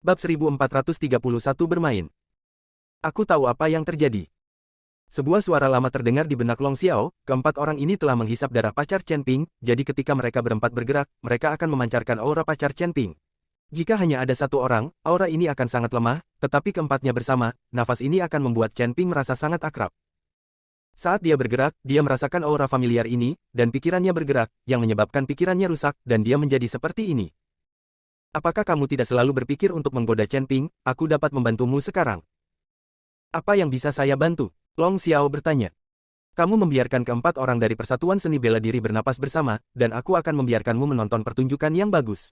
Bab 1431 bermain. Aku tahu apa yang terjadi. Sebuah suara lama terdengar di benak Long Xiao, keempat orang ini telah menghisap darah pacar Chen Ping, jadi ketika mereka berempat bergerak, mereka akan memancarkan aura pacar Chen Ping. Jika hanya ada satu orang, aura ini akan sangat lemah, tetapi keempatnya bersama, nafas ini akan membuat Chen Ping merasa sangat akrab. Saat dia bergerak, dia merasakan aura familiar ini, dan pikirannya bergerak, yang menyebabkan pikirannya rusak, dan dia menjadi seperti ini. Apakah kamu tidak selalu berpikir untuk menggoda Chen Ping? Aku dapat membantumu sekarang. Apa yang bisa saya bantu? Long Xiao bertanya. Kamu membiarkan keempat orang dari Persatuan Seni Bela Diri bernapas bersama, dan aku akan membiarkanmu menonton pertunjukan yang bagus.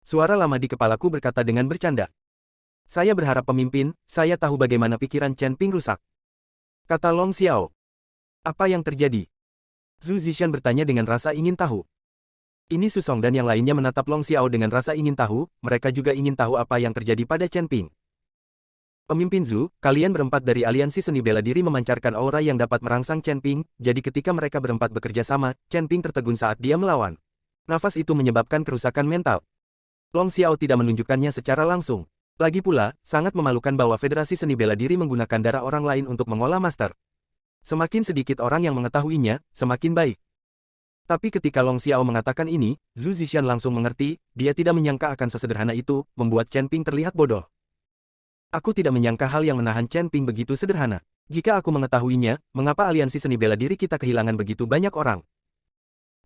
Suara lama di kepalaku berkata dengan bercanda. Saya berharap pemimpin, saya tahu bagaimana pikiran Chen Ping rusak. Kata Long Xiao. Apa yang terjadi? Zhu Zishan bertanya dengan rasa ingin tahu. Ini Su Song dan yang lainnya menatap Long Xiao dengan rasa ingin tahu, mereka juga ingin tahu apa yang terjadi pada Chen Ping. Pemimpin Zhu, kalian berempat dari aliansi seni bela diri memancarkan aura yang dapat merangsang Chen Ping, jadi ketika mereka berempat bekerja sama, Chen Ping tertegun saat dia melawan. Nafas itu menyebabkan kerusakan mental. Long Xiao tidak menunjukkannya secara langsung. Lagi pula, sangat memalukan bahwa Federasi Seni Bela Diri menggunakan darah orang lain untuk mengolah master. Semakin sedikit orang yang mengetahuinya, semakin baik. Tapi ketika Long Xiao mengatakan ini, Zhu Zishan langsung mengerti, dia tidak menyangka akan sesederhana itu, membuat Chen Ping terlihat bodoh. Aku tidak menyangka hal yang menahan Chen Ping begitu sederhana. Jika aku mengetahuinya, mengapa aliansi seni bela diri kita kehilangan begitu banyak orang?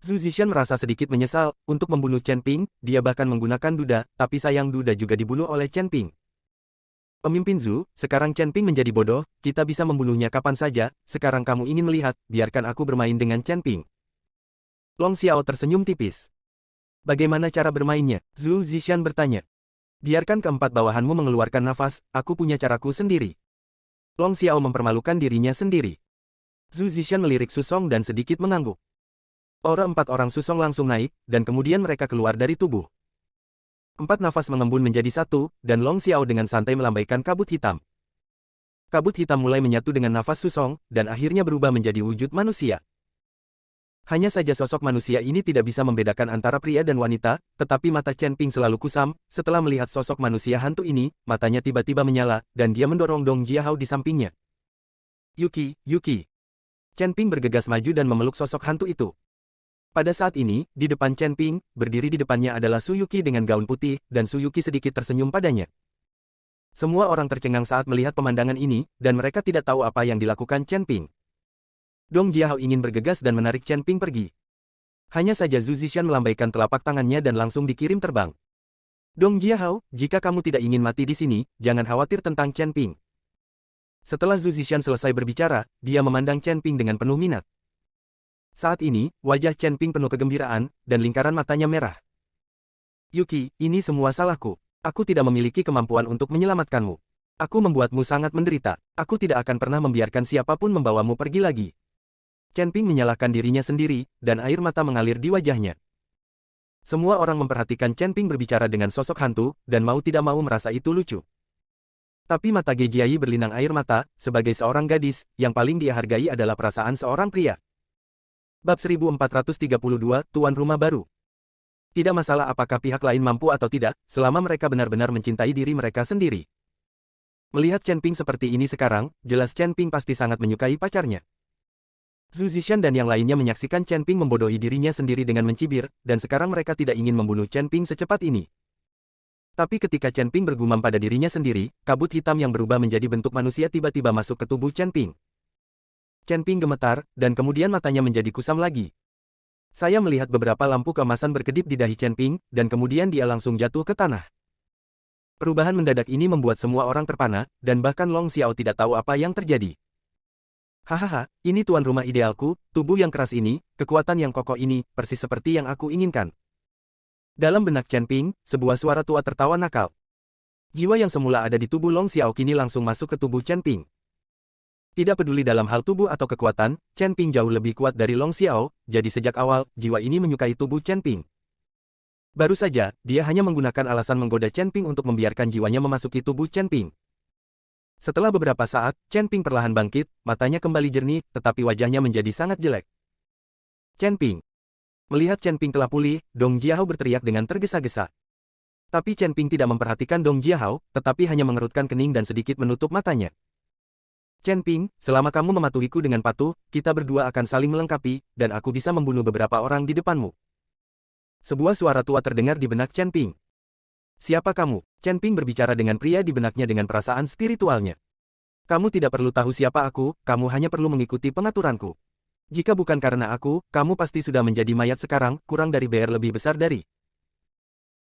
Zhu Zishan merasa sedikit menyesal, untuk membunuh Chen Ping, dia bahkan menggunakan duda, tapi sayang duda juga dibunuh oleh Chen Ping. Pemimpin Zhu, sekarang Chen Ping menjadi bodoh, kita bisa membunuhnya kapan saja, sekarang kamu ingin melihat, biarkan aku bermain dengan Chen Ping. Long Xiao tersenyum tipis. Bagaimana cara bermainnya? Zhu Zishan bertanya. Biarkan keempat bawahanmu mengeluarkan nafas, aku punya caraku sendiri. Long Xiao mempermalukan dirinya sendiri. Zhu Zishan melirik Su Song dan sedikit mengangguk. Aura empat orang Su Song langsung naik, dan kemudian mereka keluar dari tubuh. Empat nafas mengembun menjadi satu, dan Long Xiao dengan santai melambaikan kabut hitam. Kabut hitam mulai menyatu dengan nafas Su Song, dan akhirnya berubah menjadi wujud manusia. Hanya saja sosok manusia ini tidak bisa membedakan antara pria dan wanita, tetapi mata Chen Ping selalu kusam, setelah melihat sosok manusia hantu ini, matanya tiba-tiba menyala, dan dia mendorong Dong Jiahao di sampingnya. Yuki, Yuki. Chen Ping bergegas maju dan memeluk sosok hantu itu. Pada saat ini, di depan Chen Ping, berdiri di depannya adalah Su Yuki dengan gaun putih, dan Su Yuki sedikit tersenyum padanya. Semua orang tercengang saat melihat pemandangan ini, dan mereka tidak tahu apa yang dilakukan Chen Ping. Dong Jiahao ingin bergegas dan menarik Chen Ping pergi. Hanya saja Zhu Zishan melambaikan telapak tangannya dan langsung dikirim terbang. Dong Jiahao, jika kamu tidak ingin mati di sini, jangan khawatir tentang Chen Ping. Setelah Zhu Zishan selesai berbicara, dia memandang Chen Ping dengan penuh minat. Saat ini, wajah Chen Ping penuh kegembiraan, dan lingkaran matanya merah. Yuki, ini semua salahku. Aku tidak memiliki kemampuan untuk menyelamatkanmu. Aku membuatmu sangat menderita. Aku tidak akan pernah membiarkan siapapun membawamu pergi lagi. Chen Ping menyalahkan dirinya sendiri, dan air mata mengalir di wajahnya. Semua orang memperhatikan Chen Ping berbicara dengan sosok hantu, dan mau tidak mau merasa itu lucu. Tapi mata Ge Jiayi berlinang air mata, sebagai seorang gadis, yang paling dia hargai adalah perasaan seorang pria. Bab 1432, Tuan Rumah Baru. Tidak masalah apakah pihak lain mampu atau tidak, selama mereka benar-benar mencintai diri mereka sendiri. Melihat Chen Ping seperti ini sekarang, jelas Chen Ping pasti sangat menyukai pacarnya. Zhu Zishan dan yang lainnya menyaksikan Chen Ping membodohi dirinya sendiri dengan mencibir, dan sekarang mereka tidak ingin membunuh Chen Ping secepat ini. Tapi ketika Chen Ping bergumam pada dirinya sendiri, kabut hitam yang berubah menjadi bentuk manusia tiba-tiba masuk ke tubuh Chen Ping. Chen Ping gemetar, dan kemudian matanya menjadi kusam lagi. Saya melihat beberapa lampu keemasan berkedip di dahi Chen Ping, dan kemudian dia langsung jatuh ke tanah. Perubahan mendadak ini membuat semua orang terpana, dan bahkan Long Xiao tidak tahu apa yang terjadi. Hahaha, ini tuan rumah idealku, tubuh yang keras ini, kekuatan yang kokoh ini, persis seperti yang aku inginkan. Dalam benak Chen Ping, sebuah suara tua tertawa nakal. Jiwa yang semula ada di tubuh Long Xiao kini langsung masuk ke tubuh Chen Ping. Tidak peduli dalam hal tubuh atau kekuatan, Chen Ping jauh lebih kuat dari Long Xiao, jadi sejak awal, jiwa ini menyukai tubuh Chen Ping. Baru saja, dia hanya menggunakan alasan menggoda Chen Ping untuk membiarkan jiwanya memasuki tubuh Chen Ping. Setelah beberapa saat, Chen Ping perlahan bangkit, matanya kembali jernih, tetapi wajahnya menjadi sangat jelek. Chen Ping. Melihat Chen Ping telah pulih, Dong Jiahao berteriak dengan tergesa-gesa. Tapi Chen Ping tidak memperhatikan Dong Jiahao, tetapi hanya mengerutkan kening dan sedikit menutup matanya. Chen Ping, selama kamu mematuhiku dengan patuh, kita berdua akan saling melengkapi, dan aku bisa membunuh beberapa orang di depanmu. Sebuah suara tua terdengar di benak Chen Ping. Siapa kamu? Chen Ping berbicara dengan pria di benaknya dengan perasaan spiritualnya. Kamu tidak perlu tahu siapa aku, kamu hanya perlu mengikuti pengaturanku. Jika bukan karena aku, kamu pasti sudah menjadi mayat sekarang, kurang dari BR lebih besar dari.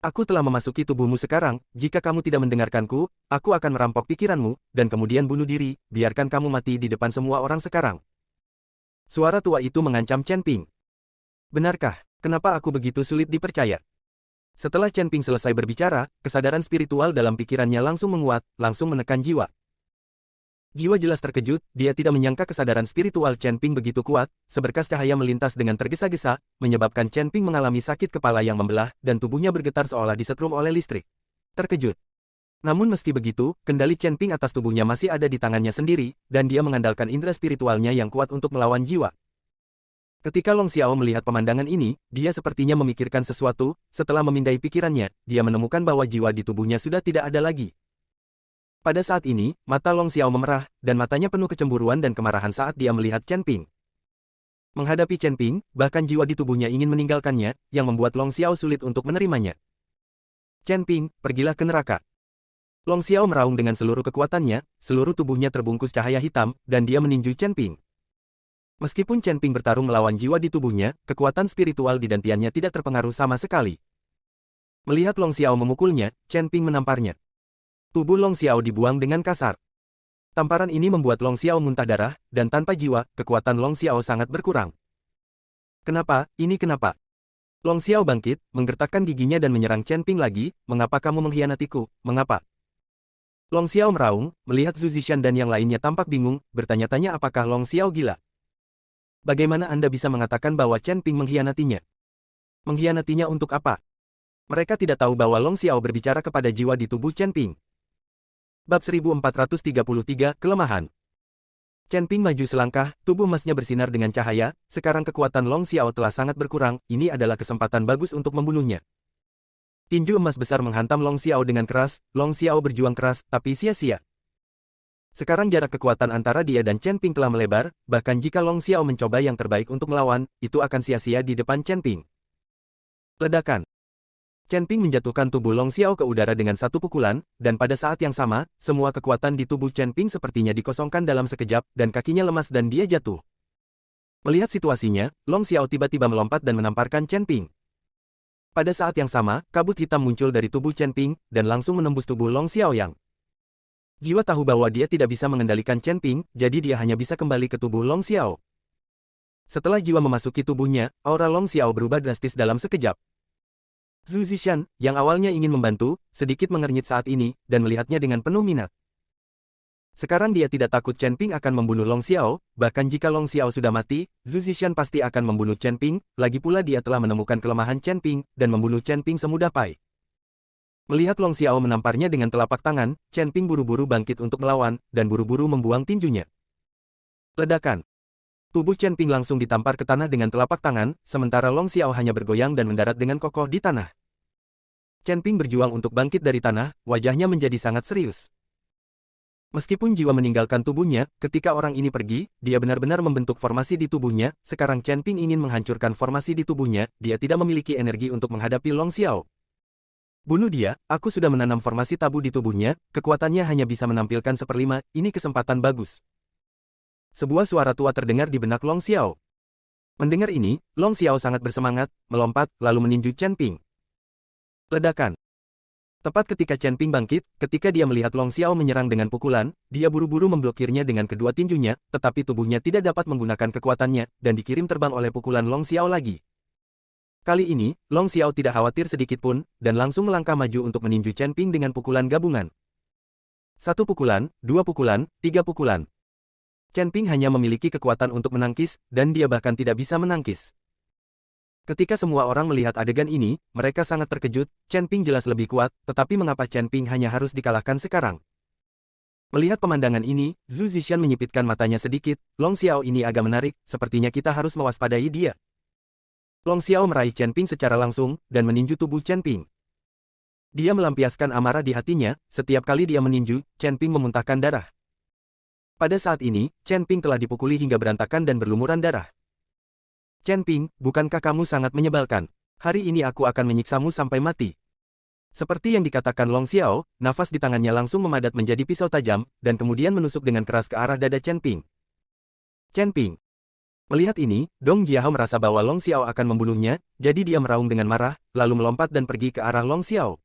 Aku telah memasuki tubuhmu sekarang, jika kamu tidak mendengarkanku, aku akan merampok pikiranmu, dan kemudian bunuh diri, biarkan kamu mati di depan semua orang sekarang. Suara tua itu mengancam Chen Ping. Benarkah? Kenapa aku begitu sulit dipercaya? Setelah Chen Ping selesai berbicara, kesadaran spiritual dalam pikirannya langsung menguat, langsung menekan jiwa. Jiwa jelas terkejut, dia tidak menyangka kesadaran spiritual Chen Ping begitu kuat, seberkas cahaya melintas dengan tergesa-gesa, menyebabkan Chen Ping mengalami sakit kepala yang membelah, dan tubuhnya bergetar seolah disetrum oleh listrik. Terkejut. Namun meski begitu, kendali Chen Ping atas tubuhnya masih ada di tangannya sendiri, dan dia mengandalkan indera spiritualnya yang kuat untuk melawan jiwa. Ketika Long Xiao melihat pemandangan ini, dia sepertinya memikirkan sesuatu, setelah memindai pikirannya, dia menemukan bahwa jiwa di tubuhnya sudah tidak ada lagi. Pada saat ini, mata Long Xiao memerah, dan matanya penuh kecemburuan dan kemarahan saat dia melihat Chen Ping. Menghadapi Chen Ping, bahkan jiwa di tubuhnya ingin meninggalkannya, yang membuat Long Xiao sulit untuk menerimanya. Chen Ping, pergilah ke neraka. Long Xiao meraung dengan seluruh kekuatannya, seluruh tubuhnya terbungkus cahaya hitam, dan dia meninju Chen Ping. Meskipun Chen Ping bertarung melawan jiwa di tubuhnya, kekuatan spiritual di dantiannya tidak terpengaruh sama sekali. Melihat Long Xiao memukulnya, Chen Ping menamparnya. Tubuh Long Xiao dibuang dengan kasar. Tamparan ini membuat Long Xiao muntah darah, dan tanpa jiwa, kekuatan Long Xiao sangat berkurang. Kenapa? Ini kenapa? Long Xiao bangkit, menggertakkan giginya dan menyerang Chen Ping lagi. Mengapa kamu mengkhianatiku? Mengapa? Long Xiao meraung, melihat Zhu Zishan dan yang lainnya tampak bingung, bertanya-tanya apakah Long Xiao gila. Bagaimana Anda bisa mengatakan bahwa Chen Ping mengkhianatinya? Mengkhianatinya untuk apa? Mereka tidak tahu bahwa Long Xiao berbicara kepada jiwa di tubuh Chen Ping. Bab 1433, Kelemahan. Chen Ping maju selangkah, tubuh emasnya bersinar dengan cahaya, sekarang kekuatan Long Xiao telah sangat berkurang, ini adalah kesempatan bagus untuk membunuhnya. Tinju emas besar menghantam Long Xiao dengan keras, Long Xiao berjuang keras, tapi sia-sia. Sekarang jarak kekuatan antara dia dan Chen Ping telah melebar, bahkan jika Long Xiao mencoba yang terbaik untuk melawan, itu akan sia-sia di depan Chen Ping. Ledakan. Chen Ping menjatuhkan tubuh Long Xiao ke udara dengan satu pukulan, dan pada saat yang sama, semua kekuatan di tubuh Chen Ping sepertinya dikosongkan dalam sekejap, dan kakinya lemas dan dia jatuh. Melihat situasinya, Long Xiao tiba-tiba melompat dan menamparkan Chen Ping. Pada saat yang sama, kabut hitam muncul dari tubuh Chen Ping, dan langsung menembus tubuh Long Xiao yang. Jiwa tahu bahwa dia tidak bisa mengendalikan Chen Ping, jadi dia hanya bisa kembali ke tubuh Long Xiao. Setelah jiwa memasuki tubuhnya, aura Long Xiao berubah drastis dalam sekejap. Zhu Zishan, yang awalnya ingin membantu, sedikit mengernyit saat ini, dan melihatnya dengan penuh minat. Sekarang dia tidak takut Chen Ping akan membunuh Long Xiao, bahkan jika Long Xiao sudah mati, Zhu Zishan pasti akan membunuh Chen Ping, lagi pula dia telah menemukan kelemahan Chen Ping, dan membunuh Chen Ping semudah pai. Melihat Long Xiao menamparnya dengan telapak tangan, Chen Ping buru-buru bangkit untuk melawan, dan buru-buru membuang tinjunya. Ledakan. Tubuh Chen Ping langsung ditampar ke tanah dengan telapak tangan, sementara Long Xiao hanya bergoyang dan mendarat dengan kokoh di tanah. Chen Ping berjuang untuk bangkit dari tanah, wajahnya menjadi sangat serius. Meskipun jiwa meninggalkan tubuhnya, ketika orang ini pergi, dia benar-benar membentuk formasi di tubuhnya, sekarang Chen Ping ingin menghancurkan formasi di tubuhnya, dia tidak memiliki energi untuk menghadapi Long Xiao. Bunuh dia, aku sudah menanam formasi tabu di tubuhnya, kekuatannya hanya bisa menampilkan seperlima, ini kesempatan bagus. Sebuah suara tua terdengar di benak Long Xiao. Mendengar ini, Long Xiao sangat bersemangat, melompat, lalu meninju Chen Ping. Ledakan. Tepat ketika Chen Ping bangkit, ketika dia melihat Long Xiao menyerang dengan pukulan, dia buru-buru memblokirnya dengan kedua tinjunya, tetapi tubuhnya tidak dapat menggunakan kekuatannya, dan dikirim terbang oleh pukulan Long Xiao lagi. Kali ini, Long Xiao tidak khawatir sedikitpun, dan langsung melangkah maju untuk meninju Chen Ping dengan pukulan gabungan. Satu pukulan, dua pukulan, tiga pukulan. Chen Ping hanya memiliki kekuatan untuk menangkis, dan dia bahkan tidak bisa menangkis. Ketika semua orang melihat adegan ini, mereka sangat terkejut, Chen Ping jelas lebih kuat, tetapi mengapa Chen Ping hanya harus dikalahkan sekarang? Melihat pemandangan ini, Zhu Zishan menyipitkan matanya sedikit, Long Xiao ini agak menarik, sepertinya kita harus mewaspadai dia. Long Xiao meraih Chen Ping secara langsung, dan meninju tubuh Chen Ping. Dia melampiaskan amarah di hatinya, setiap kali dia meninju, Chen Ping memuntahkan darah. Pada saat ini, Chen Ping telah dipukuli hingga berantakan dan berlumuran darah. Chen Ping, bukankah kamu sangat menyebalkan? Hari ini aku akan menyiksamu sampai mati. Seperti yang dikatakan Long Xiao, nafas di tangannya langsung memadat menjadi pisau tajam, dan kemudian menusuk dengan keras ke arah dada Chen Ping. Chen Ping. Melihat ini, Dong Jiahao merasa bahwa Long Xiao akan membunuhnya, jadi dia meraung dengan marah, lalu melompat dan pergi ke arah Long Xiao.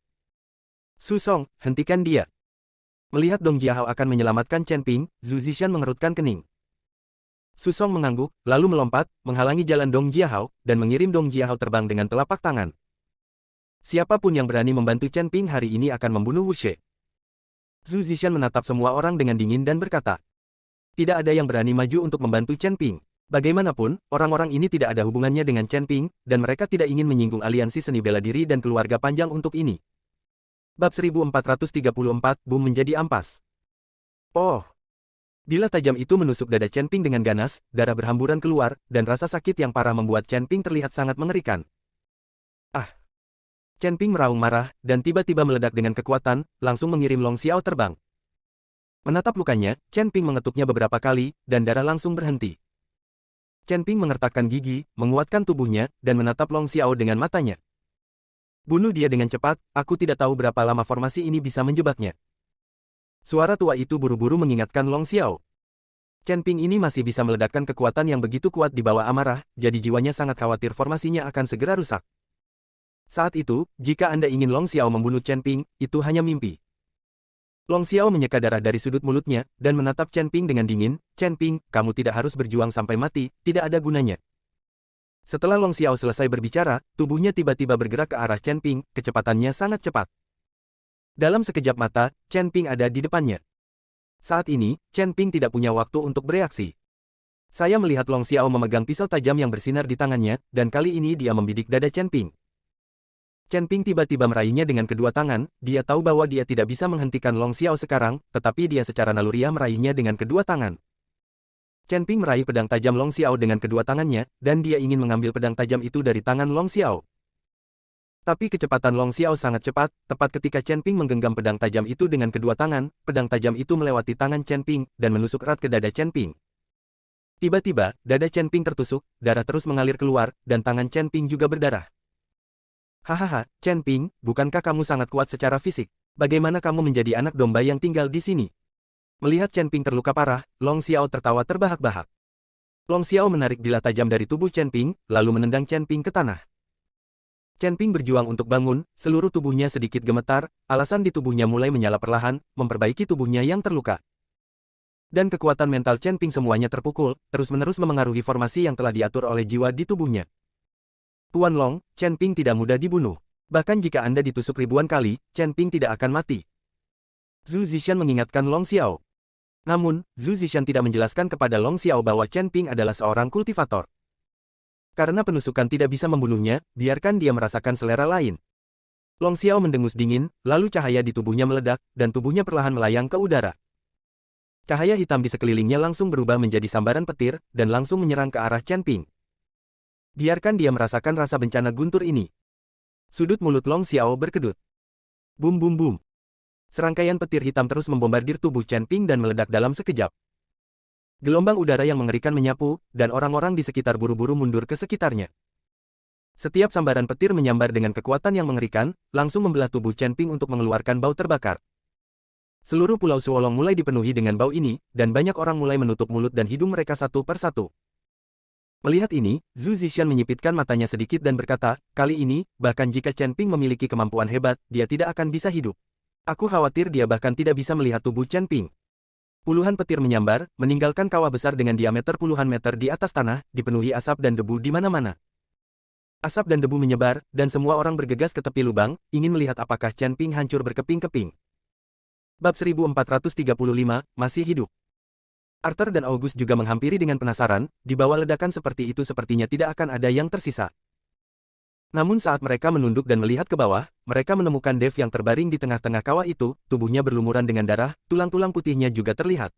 Su Song, hentikan dia. Melihat Dong Jiahao akan menyelamatkan Chen Ping, Zhu Zishan mengerutkan kening. Su Song mengangguk, lalu melompat, menghalangi jalan Dong Jiahao, dan mengirim Dong Jiahao terbang dengan telapak tangan. Siapapun yang berani membantu Chen Ping hari ini akan membunuh Wu She. Zhu Zishan menatap semua orang dengan dingin dan berkata, tidak ada yang berani maju untuk membantu Chen Ping. Bagaimanapun, orang-orang ini tidak ada hubungannya dengan Chen Ping, dan mereka tidak ingin menyinggung aliansi seni bela diri dan keluarga panjang untuk ini. Bab 1434, Boom menjadi ampas. Oh! Bila tajam itu menusuk dada Chen Ping dengan ganas, darah berhamburan keluar, dan rasa sakit yang parah membuat Chen Ping terlihat sangat mengerikan. Ah! Chen Ping meraung marah, dan tiba-tiba meledak dengan kekuatan, langsung mengirim Long Xiao terbang. Menatap lukanya, Chen Ping mengetuknya beberapa kali, dan darah langsung berhenti. Chen Ping mengertakkan gigi, menguatkan tubuhnya, dan menatap Long Xiao dengan matanya. Bunuh dia dengan cepat, aku tidak tahu berapa lama formasi ini bisa menjebaknya. Suara tua itu buru-buru mengingatkan Long Xiao. Chen Ping ini masih bisa meledakkan kekuatan yang begitu kuat di bawah amarah, jadi jiwanya sangat khawatir formasinya akan segera rusak. Saat itu, jika Anda ingin Long Xiao membunuh Chen Ping, itu hanya mimpi. Long Xiao menyeka darah dari sudut mulutnya, dan menatap Chen Ping dengan dingin, Chen Ping, kamu tidak harus berjuang sampai mati, tidak ada gunanya. Setelah Long Xiao selesai berbicara, tubuhnya tiba-tiba bergerak ke arah Chen Ping, kecepatannya sangat cepat. Dalam sekejap mata, Chen Ping ada di depannya. Saat ini, Chen Ping tidak punya waktu untuk bereaksi. Saya melihat Long Xiao memegang pisau tajam yang bersinar di tangannya, dan kali ini dia membidik dada Chen Ping. Chen Ping tiba-tiba meraihnya dengan kedua tangan, dia tahu bahwa dia tidak bisa menghentikan Long Xiao sekarang, tetapi dia secara naluriah meraihnya dengan kedua tangan. Chen Ping meraih pedang tajam Long Xiao dengan kedua tangannya, dan dia ingin mengambil pedang tajam itu dari tangan Long Xiao. Tapi kecepatan Long Xiao sangat cepat, tepat ketika Chen Ping menggenggam pedang tajam itu dengan kedua tangan, pedang tajam itu melewati tangan Chen Ping, dan menusuk erat ke dada Chen Ping. Tiba-tiba, dada Chen Ping tertusuk, darah terus mengalir keluar, dan tangan Chen Ping juga berdarah. Hahaha, Chen Ping, bukankah kamu sangat kuat secara fisik? Bagaimana kamu menjadi anak domba yang tinggal di sini? Melihat Chen Ping terluka parah, Long Xiao tertawa terbahak-bahak. Long Xiao menarik bilah tajam dari tubuh Chen Ping, lalu menendang Chen Ping ke tanah. Chen Ping berjuang untuk bangun, seluruh tubuhnya sedikit gemetar, alasan di tubuhnya mulai menyala perlahan, memperbaiki tubuhnya yang terluka. Dan kekuatan mental Chen Ping semuanya terpukul, terus-menerus memengaruhi formasi yang telah diatur oleh jiwa di tubuhnya. Tuan Long, Chen Ping tidak mudah dibunuh. Bahkan jika Anda ditusuk ribuan kali, Chen Ping tidak akan mati. Zhu Zishan mengingatkan Long Xiao. Namun, Zhu Zishan tidak menjelaskan kepada Long Xiao bahwa Chen Ping adalah seorang kultivator. Karena penusukan tidak bisa membunuhnya, biarkan dia merasakan selera lain. Long Xiao mendengus dingin, lalu cahaya di tubuhnya meledak, dan tubuhnya perlahan melayang ke udara. Cahaya hitam di sekelilingnya langsung berubah menjadi sambaran petir, dan langsung menyerang ke arah Chen Ping. Biarkan dia merasakan rasa bencana guntur ini. Sudut mulut Long Xiao berkedut. Bum bum bum. Serangkaian petir hitam terus membombardir tubuh Chen Ping dan meledak dalam sekejap. Gelombang udara yang mengerikan menyapu, dan orang-orang di sekitar buru-buru mundur ke sekitarnya. Setiap sambaran petir menyambar dengan kekuatan yang mengerikan, langsung membelah tubuh Chen Ping untuk mengeluarkan bau terbakar. Seluruh pulau Suolong mulai dipenuhi dengan bau ini, dan banyak orang mulai menutup mulut dan hidung mereka satu persatu. Melihat ini, Zhu Zishan menyipitkan matanya sedikit dan berkata, kali ini, bahkan jika Chen Ping memiliki kemampuan hebat, dia tidak akan bisa hidup. Aku khawatir dia bahkan tidak bisa melihat tubuh Chen Ping. Puluhan petir menyambar, meninggalkan kawah besar dengan diameter puluhan meter di atas tanah, dipenuhi asap dan debu di mana-mana. Asap dan debu menyebar, dan semua orang bergegas ke tepi lubang, ingin melihat apakah Chen Ping hancur berkeping-keping. Bab 1435, masih hidup. Arthur dan August juga menghampiri dengan penasaran, di bawah ledakan seperti itu sepertinya tidak akan ada yang tersisa. Namun saat mereka menunduk dan melihat ke bawah, mereka menemukan Dave yang terbaring di tengah-tengah kawah itu, tubuhnya berlumuran dengan darah, tulang-tulang putihnya juga terlihat.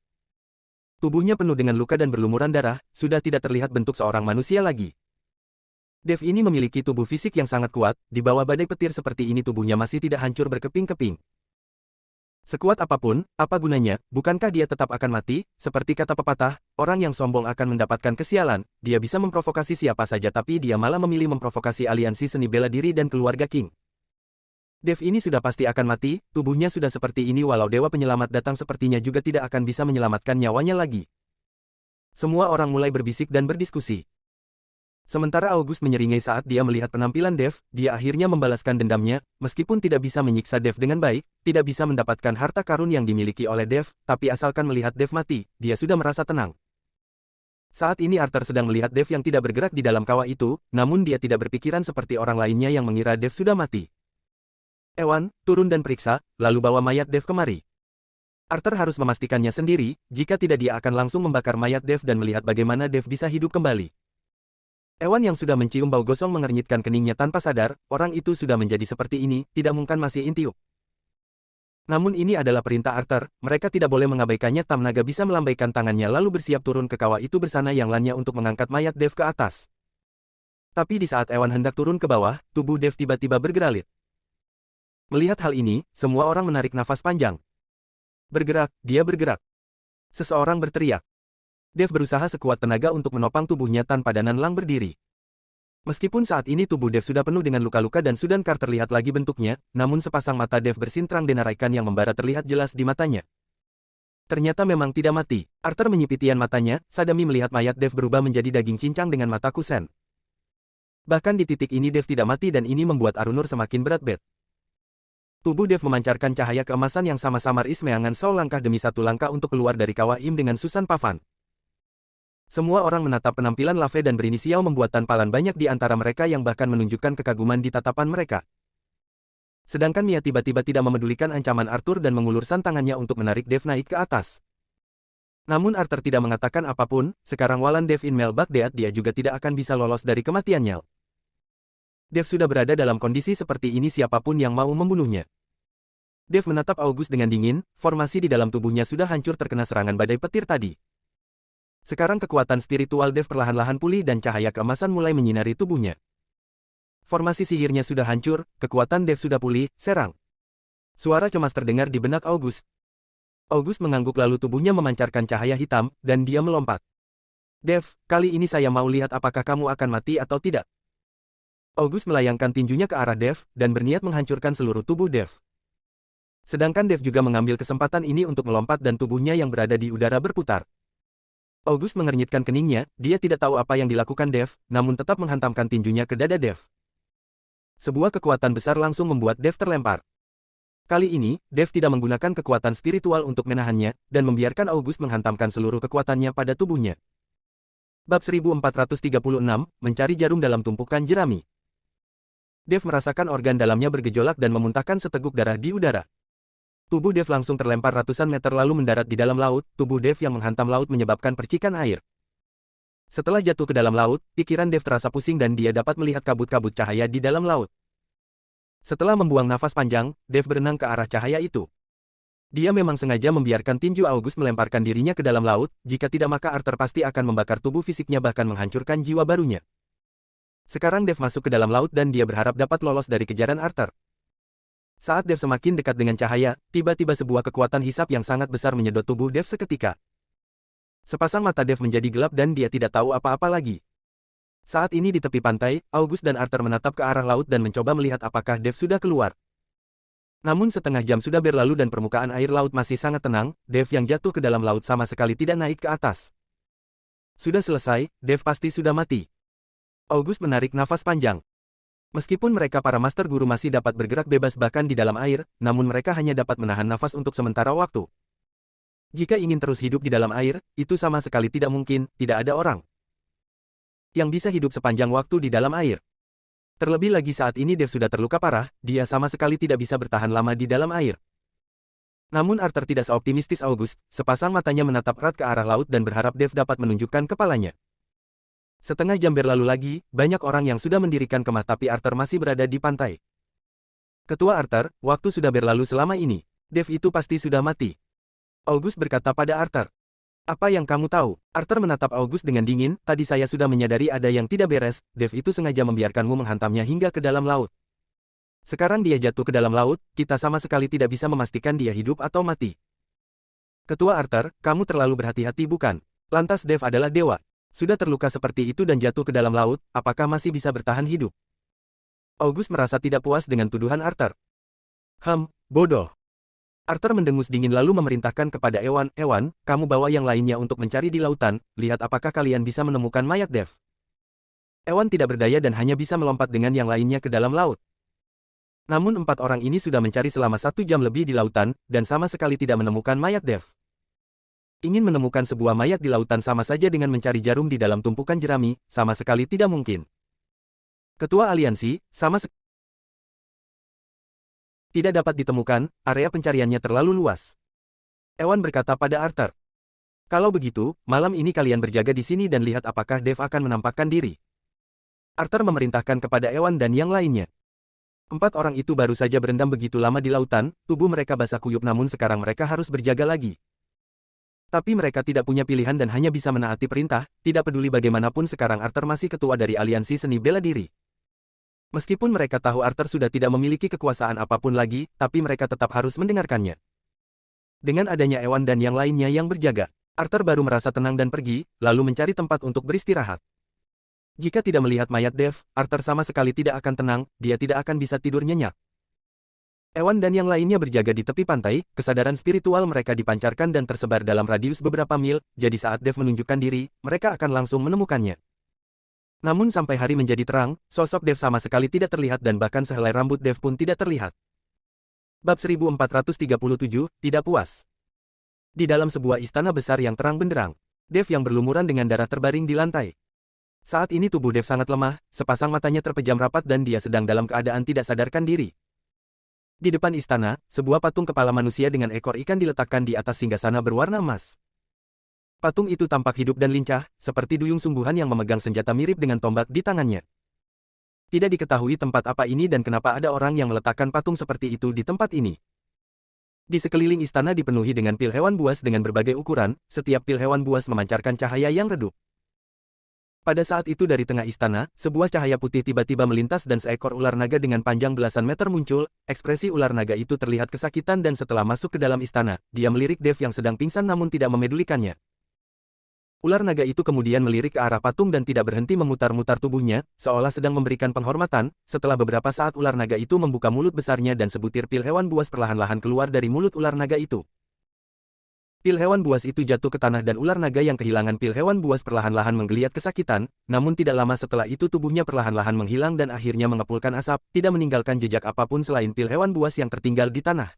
Tubuhnya penuh dengan luka dan berlumuran darah, sudah tidak terlihat bentuk seorang manusia lagi. Dev ini memiliki tubuh fisik yang sangat kuat, di bawah badai petir seperti ini tubuhnya masih tidak hancur berkeping-keping. Sekuat apapun, apa gunanya, bukankah dia tetap akan mati? Seperti kata pepatah, orang yang sombong akan mendapatkan kesialan, dia bisa memprovokasi siapa saja tapi dia malah memilih memprovokasi aliansi seni bela diri dan keluarga King. Dev ini sudah pasti akan mati, tubuhnya sudah seperti ini walau dewa penyelamat datang sepertinya juga tidak akan bisa menyelamatkan nyawanya lagi. Semua orang mulai berbisik dan berdiskusi. Sementara August menyeringai saat dia melihat penampilan Dev, dia akhirnya membalaskan dendamnya, meskipun tidak bisa menyiksa Dev dengan baik, tidak bisa mendapatkan harta karun yang dimiliki oleh Dev, tapi asalkan melihat Dev mati, dia sudah merasa tenang. Saat ini Arthur sedang melihat Dev yang tidak bergerak di dalam kawah itu, namun dia tidak berpikiran seperti orang lainnya yang mengira Dev sudah mati. Ewan, turun dan periksa, lalu bawa mayat Dev kemari. Arthur harus memastikannya sendiri, jika tidak dia akan langsung membakar mayat Dev dan melihat bagaimana Dev bisa hidup kembali. Ewan yang sudah mencium bau gosong mengernyitkan keningnya tanpa sadar, orang itu sudah menjadi seperti ini, tidak mungkin masih intiup. Namun ini adalah perintah Arthur, mereka tidak boleh mengabaikannya. Tam Naga bisa melambaikan tangannya lalu bersiap turun ke kawah itu bersama yang lainnya untuk mengangkat mayat Dev ke atas. Tapi di saat Ewan hendak turun ke bawah, tubuh Dev tiba-tiba bergerak. Melihat hal ini, semua orang menarik nafas panjang. Bergerak, dia bergerak. Seseorang berteriak. Dev berusaha sekuat tenaga untuk menopang tubuhnya tanpa Dananlang berdiri. Meskipun saat ini tubuh Dev sudah penuh dengan luka-luka dan sudahkah terlihat lagi bentuknya, namun sepasang mata Dev bersintrang denaraikan yang membara terlihat jelas di matanya. Ternyata memang tidak mati. Arthur menyipitian matanya, sadami melihat mayat Dev berubah menjadi daging cincang dengan mata kusen. Bahkan di titik ini Dev tidak mati dan ini membuat Arunur semakin berat. Tubuh Dev memancarkan cahaya keemasan yang sama-sama Ismeangan Sao langkah demi satu langkah untuk keluar dari kawah Im dengan Susan Pavan. Semua orang menatap penampilan Lave dan berinisial membuat tampalan banyak di antara mereka yang bahkan menunjukkan kekaguman di tatapan mereka. Sedangkan Mia tiba-tiba tidak memedulikan ancaman Arthur dan mengulurkan tangannya untuk menarik Dev naik ke atas. Namun Arthur tidak mengatakan apapun, sekarang walau Dev in Melbagdeat dia juga tidak akan bisa lolos dari kematiannya. Dev sudah berada dalam kondisi seperti ini siapapun yang mau membunuhnya. Dev menatap August dengan dingin, formasi di dalam tubuhnya sudah hancur terkena serangan badai petir tadi. Sekarang kekuatan spiritual Dev perlahan-lahan pulih dan cahaya keemasan mulai menyinari tubuhnya. Formasi sihirnya sudah hancur, kekuatan Dev sudah pulih, serang. Suara cemas terdengar di benak August. August mengangguk lalu tubuhnya memancarkan cahaya hitam, dan dia melompat. Dev, kali ini saya mau lihat apakah kamu akan mati atau tidak. August melayangkan tinjunya ke arah Dev, dan berniat menghancurkan seluruh tubuh Dev. Sedangkan Dev juga mengambil kesempatan ini untuk melompat dan tubuhnya yang berada di udara berputar. August mengernyitkan keningnya, dia tidak tahu apa yang dilakukan Dev, namun tetap menghantamkan tinjunya ke dada Dev. Sebuah kekuatan besar langsung membuat Dev terlempar. Kali ini, Dev tidak menggunakan kekuatan spiritual untuk menahannya, dan membiarkan August menghantamkan seluruh kekuatannya pada tubuhnya. Bab 1436, Mencari Jarum dalam Tumpukan Jerami. Dev merasakan organ dalamnya bergejolak dan memuntahkan seteguk darah di udara. Tubuh Dev langsung terlempar ratusan meter lalu mendarat di dalam laut, tubuh Dev yang menghantam laut menyebabkan percikan air. Setelah jatuh ke dalam laut, pikiran Dev terasa pusing dan dia dapat melihat kabut-kabut cahaya di dalam laut. Setelah membuang nafas panjang, Dev berenang ke arah cahaya itu. Dia memang sengaja membiarkan tinju August melemparkan dirinya ke dalam laut, jika tidak maka Arthur pasti akan membakar tubuh fisiknya bahkan menghancurkan jiwa barunya. Sekarang Dev masuk ke dalam laut dan dia berharap dapat lolos dari kejaran Arthur. Saat Dev semakin dekat dengan cahaya, tiba-tiba sebuah kekuatan hisap yang sangat besar menyedot tubuh Dev seketika. Sepasang mata Dev menjadi gelap dan dia tidak tahu apa-apa lagi. Saat ini di tepi pantai, August dan Arthur menatap ke arah laut dan mencoba melihat apakah Dev sudah keluar. Namun setengah jam sudah berlalu dan permukaan air laut masih sangat tenang, Dev yang jatuh ke dalam laut sama sekali tidak naik ke atas. Sudah selesai, Dev pasti sudah mati. August menarik nafas panjang. Meskipun mereka para master guru masih dapat bergerak bebas bahkan di dalam air, namun mereka hanya dapat menahan nafas untuk sementara waktu. Jika ingin terus hidup di dalam air, itu sama sekali tidak mungkin, tidak ada orang yang bisa hidup sepanjang waktu di dalam air. Terlebih lagi saat ini Dev sudah terluka parah, dia sama sekali tidak bisa bertahan lama di dalam air. Namun Arthur tidak seoptimistis August, sepasang matanya menatap erat ke arah laut dan berharap Dev dapat menunjukkan kepalanya. Setengah jam berlalu lagi, banyak orang yang sudah mendirikan kemah tapi Arthur masih berada di pantai. Ketua Arthur, waktu sudah berlalu selama ini. Dev itu pasti sudah mati. August berkata pada Arthur. Apa yang kamu tahu? Arthur menatap August dengan dingin, tadi saya sudah menyadari ada yang tidak beres, Dev itu sengaja membiarkanmu menghantamnya hingga ke dalam laut. Sekarang dia jatuh ke dalam laut, kita sama sekali tidak bisa memastikan dia hidup atau mati. Ketua Arthur, kamu terlalu berhati-hati bukan? Lantas Dev adalah dewa. Sudah terluka seperti itu dan jatuh ke dalam laut, apakah masih bisa bertahan hidup? August merasa tidak puas dengan tuduhan Arthur. Bodoh. Arthur mendengus dingin lalu memerintahkan kepada Ewan, kamu bawa yang lainnya untuk mencari di lautan, lihat apakah kalian bisa menemukan mayat Dev. Ewan tidak berdaya dan hanya bisa melompat dengan yang lainnya ke dalam laut. Namun 4 orang ini sudah mencari selama 1 jam lebih di lautan, dan sama sekali tidak menemukan mayat Dev. Ingin menemukan sebuah mayat di lautan sama saja dengan mencari jarum di dalam tumpukan jerami, sama sekali tidak mungkin. Ketua aliansi, tidak dapat ditemukan, area pencariannya terlalu luas. Ewan berkata pada Arthur. Kalau begitu, malam ini kalian berjaga di sini dan lihat apakah Dev akan menampakkan diri. Arthur memerintahkan kepada Ewan dan yang lainnya. 4 orang itu baru saja berendam begitu lama di lautan, tubuh mereka basah kuyup namun sekarang mereka harus berjaga lagi. Tapi mereka tidak punya pilihan dan hanya bisa menaati perintah, tidak peduli bagaimanapun sekarang Arthur masih ketua dari aliansi seni bela diri. Meskipun mereka tahu Arthur sudah tidak memiliki kekuasaan apapun lagi, tapi mereka tetap harus mendengarkannya. Dengan adanya Ewan dan yang lainnya yang berjaga, Arthur baru merasa tenang dan pergi, lalu mencari tempat untuk beristirahat. Jika tidak melihat mayat Dev, Arthur sama sekali tidak akan tenang, dia tidak akan bisa tidur nyenyak. Ewan dan yang lainnya berjaga di tepi pantai, kesadaran spiritual mereka dipancarkan dan tersebar dalam radius beberapa mil, jadi saat Dev menunjukkan diri, mereka akan langsung menemukannya. Namun sampai hari menjadi terang, sosok Dev sama sekali tidak terlihat dan bahkan sehelai rambut Dev pun tidak terlihat. Bab 1437, tidak puas. Di dalam sebuah istana besar yang terang benderang, Dev yang berlumuran dengan darah terbaring di lantai. Saat ini tubuh Dev sangat lemah, sepasang matanya terpejam rapat dan dia sedang dalam keadaan tidak sadarkan diri. Di depan istana, sebuah patung kepala manusia dengan ekor ikan diletakkan di atas singgasana berwarna emas. Patung itu tampak hidup dan lincah, seperti duyung sungguhan yang memegang senjata mirip dengan tombak di tangannya. Tidak diketahui tempat apa ini dan kenapa ada orang yang meletakkan patung seperti itu di tempat ini. Di sekeliling istana dipenuhi dengan pil hewan buas dengan berbagai ukuran, setiap pil hewan buas memancarkan cahaya yang redup. Pada saat itu dari tengah istana, sebuah cahaya putih tiba-tiba melintas dan seekor ular naga dengan panjang belasan meter muncul, ekspresi ular naga itu terlihat kesakitan dan setelah masuk ke dalam istana, dia melirik Dev yang sedang pingsan namun tidak memedulikannya. Ular naga itu kemudian melirik ke arah patung dan tidak berhenti memutar-mutar tubuhnya, seolah sedang memberikan penghormatan. Setelah beberapa saat ular naga itu membuka mulut besarnya dan sebutir pil hewan buas perlahan-lahan keluar dari mulut ular naga itu. Pil hewan buas itu jatuh ke tanah dan ular naga yang kehilangan pil hewan buas perlahan-lahan menggeliat kesakitan, namun tidak lama setelah itu tubuhnya perlahan-lahan menghilang dan akhirnya mengepulkan asap, tidak meninggalkan jejak apapun selain pil hewan buas yang tertinggal di tanah.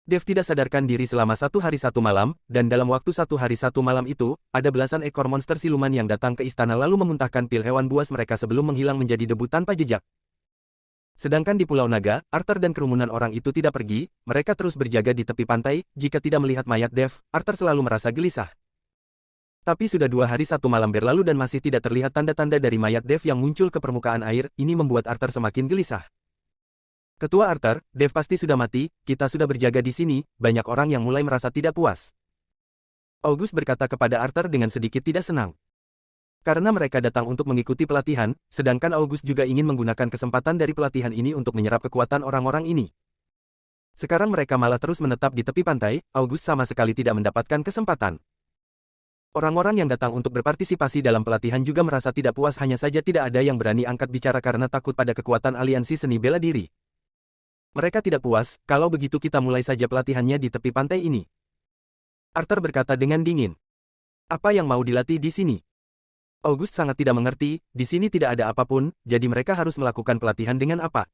Dev tidak sadarkan diri selama 1 hari 1 malam, dan dalam waktu 1 hari 1 malam itu, ada belasan ekor monster siluman yang datang ke istana lalu memuntahkan pil hewan buas mereka sebelum menghilang menjadi debu tanpa jejak. Sedangkan di Pulau Naga, Arthur dan kerumunan orang itu tidak pergi, mereka terus berjaga di tepi pantai, jika tidak melihat mayat Dev, Arthur selalu merasa gelisah. Tapi sudah 2 hari 1 malam berlalu dan masih tidak terlihat tanda-tanda dari mayat Dev yang muncul ke permukaan air, ini membuat Arthur semakin gelisah. Ketua Arthur, Dev pasti sudah mati, kita sudah berjaga di sini, banyak orang yang mulai merasa tidak puas. August berkata kepada Arthur dengan sedikit tidak senang. Karena mereka datang untuk mengikuti pelatihan, sedangkan August juga ingin menggunakan kesempatan dari pelatihan ini untuk menyerap kekuatan orang-orang ini. Sekarang mereka malah terus menetap di tepi pantai, August sama sekali tidak mendapatkan kesempatan. Orang-orang yang datang untuk berpartisipasi dalam pelatihan juga merasa tidak puas hanya saja tidak ada yang berani angkat bicara karena takut pada kekuatan aliansi seni bela diri. Mereka tidak puas, kalau begitu kita mulai saja pelatihannya di tepi pantai ini. Arthur berkata dengan dingin. Apa yang mau dilatih di sini? August sangat tidak mengerti, di sini tidak ada apapun, jadi mereka harus melakukan pelatihan dengan apa?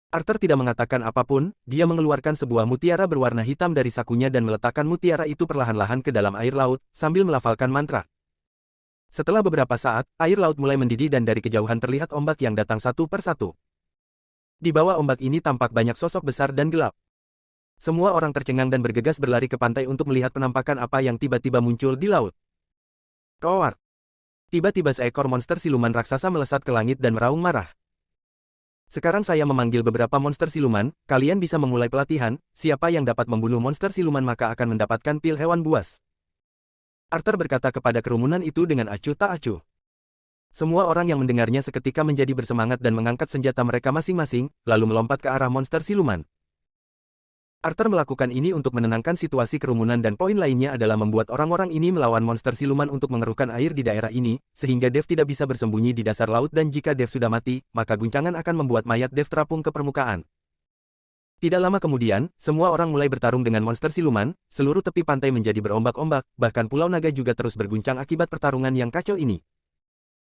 Arthur tidak mengatakan apapun, dia mengeluarkan sebuah mutiara berwarna hitam dari sakunya dan meletakkan mutiara itu perlahan-lahan ke dalam air laut, sambil melafalkan mantra. Setelah beberapa saat, air laut mulai mendidih dan dari kejauhan terlihat ombak yang datang satu persatu. Di bawah ombak ini tampak banyak sosok besar dan gelap. Semua orang tercengang dan bergegas berlari ke pantai untuk melihat penampakan apa yang tiba-tiba muncul di laut. Roar! Tiba-tiba seekor monster siluman raksasa melesat ke langit dan meraung marah. Sekarang saya memanggil beberapa monster siluman, kalian bisa memulai pelatihan, siapa yang dapat membunuh monster siluman maka akan mendapatkan pil hewan buas. Arthur berkata kepada kerumunan itu dengan acuh tak acuh. Semua orang yang mendengarnya seketika menjadi bersemangat dan mengangkat senjata mereka masing-masing, lalu melompat ke arah monster siluman. Arthur melakukan ini untuk menenangkan situasi kerumunan dan poin lainnya adalah membuat orang-orang ini melawan monster siluman untuk mengerukkan air di daerah ini, sehingga Dev tidak bisa bersembunyi di dasar laut dan jika Dev sudah mati, maka guncangan akan membuat mayat Dev terapung ke permukaan. Tidak lama kemudian, semua orang mulai bertarung dengan monster siluman, seluruh tepi pantai menjadi berombak-ombak, bahkan Pulau Naga juga terus berguncang akibat pertarungan yang kacau ini.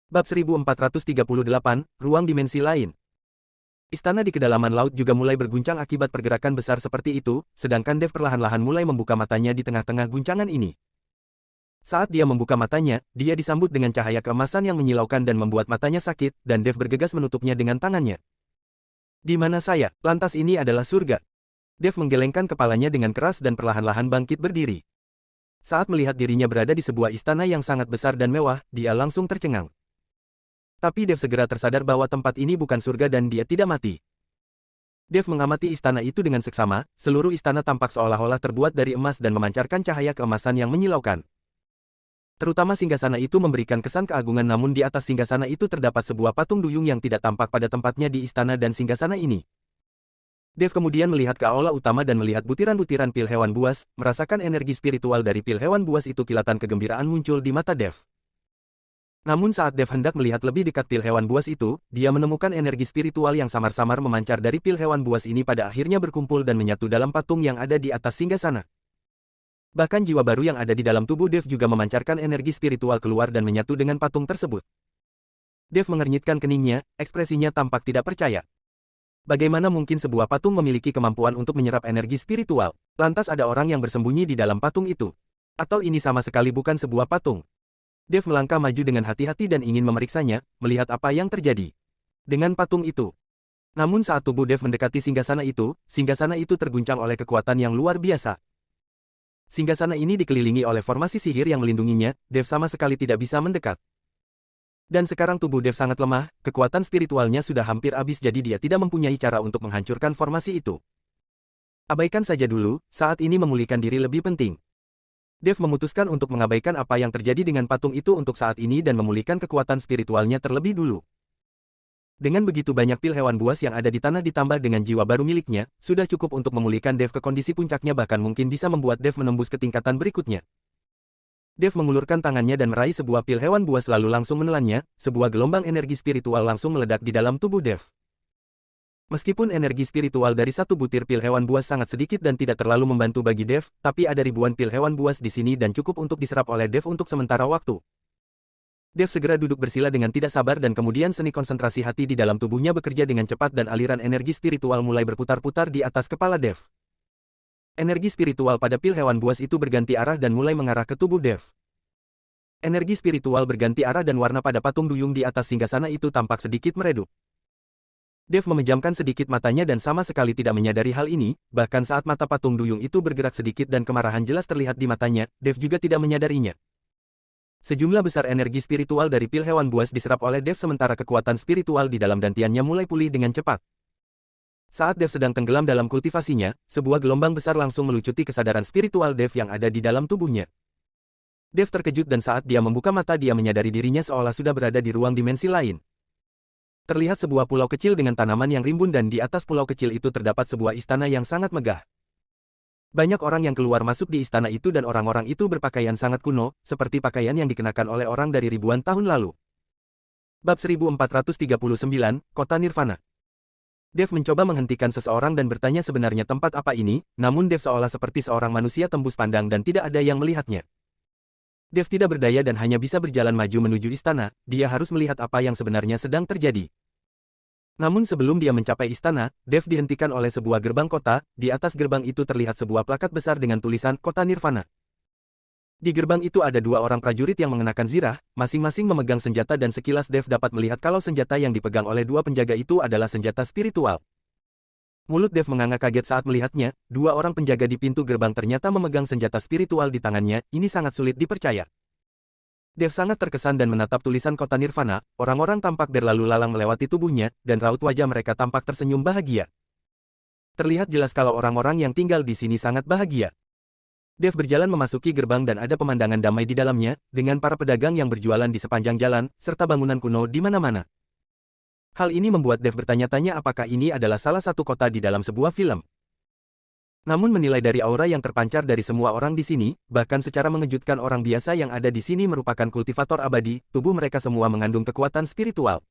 Bab 1438, Ruang Dimensi Lain. Istana di kedalaman laut juga mulai berguncang akibat pergerakan besar seperti itu, sedangkan Dev perlahan-lahan mulai membuka matanya di tengah-tengah guncangan ini. Saat dia membuka matanya, dia disambut dengan cahaya keemasan yang menyilaukan dan membuat matanya sakit, dan Dev bergegas menutupnya dengan tangannya. Di mana saya? Lantas ini adalah surga. Dev menggelengkan kepalanya dengan keras dan perlahan-lahan bangkit berdiri. Saat melihat dirinya berada di sebuah istana yang sangat besar dan mewah, dia langsung tercengang. Tapi Dev segera tersadar bahwa tempat ini bukan surga dan dia tidak mati. Dev mengamati istana itu dengan seksama, seluruh istana tampak seolah-olah terbuat dari emas dan memancarkan cahaya keemasan yang menyilaukan. Terutama singgasana itu memberikan kesan keagungan namun di atas singgasana itu terdapat sebuah patung duyung yang tidak tampak pada tempatnya di istana dan singgasana ini. Dev kemudian melihat ke aula utama dan melihat butiran-butiran pil hewan buas, merasakan energi spiritual dari pil hewan buas itu kilatan kegembiraan muncul di mata Dev. Namun saat Dev hendak melihat lebih dekat pil hewan buas itu, dia menemukan energi spiritual yang samar-samar memancar dari pil hewan buas ini pada akhirnya berkumpul dan menyatu dalam patung yang ada di atas singgasana. Bahkan jiwa baru yang ada di dalam tubuh Dev juga memancarkan energi spiritual keluar dan menyatu dengan patung tersebut. Dev mengernyitkan keningnya, ekspresinya tampak tidak percaya. Bagaimana mungkin sebuah patung memiliki kemampuan untuk menyerap energi spiritual? Lantas ada orang yang bersembunyi di dalam patung itu? Atau ini sama sekali bukan sebuah patung? Dev melangkah maju dengan hati-hati dan ingin memeriksanya, melihat apa yang terjadi dengan patung itu. Namun saat tubuh Dev mendekati singgasana itu terguncang oleh kekuatan yang luar biasa. Singgasana ini dikelilingi oleh formasi sihir yang melindunginya, Dev sama sekali tidak bisa mendekat. Dan sekarang tubuh Dev sangat lemah, kekuatan spiritualnya sudah hampir habis jadi dia tidak mempunyai cara untuk menghancurkan formasi itu. Abaikan saja dulu, saat ini memulihkan diri lebih penting. Dev memutuskan untuk mengabaikan apa yang terjadi dengan patung itu untuk saat ini dan memulihkan kekuatan spiritualnya terlebih dulu. Dengan begitu banyak pil hewan buas yang ada di tanah ditambah dengan jiwa baru miliknya, sudah cukup untuk memulihkan Dev ke kondisi puncaknya bahkan mungkin bisa membuat Dev menembus ke tingkatan berikutnya. Dev mengulurkan tangannya dan meraih sebuah pil hewan buas lalu langsung menelannya, sebuah gelombang energi spiritual langsung meledak di dalam tubuh Dev. Meskipun energi spiritual dari satu butir pil hewan buas sangat sedikit dan tidak terlalu membantu bagi Dev, tapi ada ribuan pil hewan buas di sini dan cukup untuk diserap oleh Dev untuk sementara waktu. Dev segera duduk bersila dengan tidak sabar dan kemudian seni konsentrasi hati di dalam tubuhnya bekerja dengan cepat dan aliran energi spiritual mulai berputar-putar di atas kepala Dev. Energi spiritual pada pil hewan buas itu berganti arah dan mulai mengarah ke tubuh Dev. Energi spiritual berganti arah dan warna pada patung duyung di atas singgasana itu tampak sedikit meredup. Dev memejamkan sedikit matanya dan sama sekali tidak menyadari hal ini, bahkan saat mata patung duyung itu bergerak sedikit dan kemarahan jelas terlihat di matanya, Dev juga tidak menyadarinya. Sejumlah besar energi spiritual dari pil hewan buas diserap oleh Dev sementara kekuatan spiritual di dalam dantiannya mulai pulih dengan cepat. Saat Dev sedang tenggelam dalam kultivasinya, sebuah gelombang besar langsung melucuti kesadaran spiritual Dev yang ada di dalam tubuhnya. Dev terkejut dan saat dia membuka mata dia menyadari dirinya seolah sudah berada di ruang dimensi lain. Terlihat sebuah pulau kecil dengan tanaman yang rimbun dan di atas pulau kecil itu terdapat sebuah istana yang sangat megah. Banyak orang yang keluar masuk di istana itu dan orang-orang itu berpakaian sangat kuno, seperti pakaian yang dikenakan oleh orang dari ribuan tahun lalu. Bab 1439, Kota Nirvana. Dev mencoba menghentikan seseorang dan bertanya sebenarnya tempat apa ini, namun Dev seolah seperti seorang manusia tembus pandang dan tidak ada yang melihatnya. Dev tidak berdaya dan hanya bisa berjalan maju menuju istana, dia harus melihat apa yang sebenarnya sedang terjadi. Namun sebelum dia mencapai istana, Dev dihentikan oleh sebuah gerbang kota, di atas gerbang itu terlihat sebuah plakat besar dengan tulisan Kota Nirvana. Di gerbang itu ada dua orang prajurit yang mengenakan zirah, masing-masing memegang senjata dan sekilas Dev dapat melihat kalau senjata yang dipegang oleh dua penjaga itu adalah senjata spiritual. Mulut Dev menganga kaget saat melihatnya, dua orang penjaga di pintu gerbang ternyata memegang senjata spiritual di tangannya, ini sangat sulit dipercaya. Dev sangat terkesan dan menatap tulisan Kota Nirvana, orang-orang tampak berlalu lalang melewati tubuhnya, dan raut wajah mereka tampak tersenyum bahagia. Terlihat jelas kalau orang-orang yang tinggal di sini sangat bahagia. Dev berjalan memasuki gerbang dan ada pemandangan damai di dalamnya, dengan para pedagang yang berjualan di sepanjang jalan, serta bangunan kuno di mana-mana. Hal ini membuat Dev bertanya-tanya apakah ini adalah salah satu kota di dalam sebuah film. Namun menilai dari aura yang terpancar dari semua orang di sini, bahkan secara mengejutkan orang biasa yang ada di sini merupakan kultivator abadi, tubuh mereka semua mengandung kekuatan spiritual.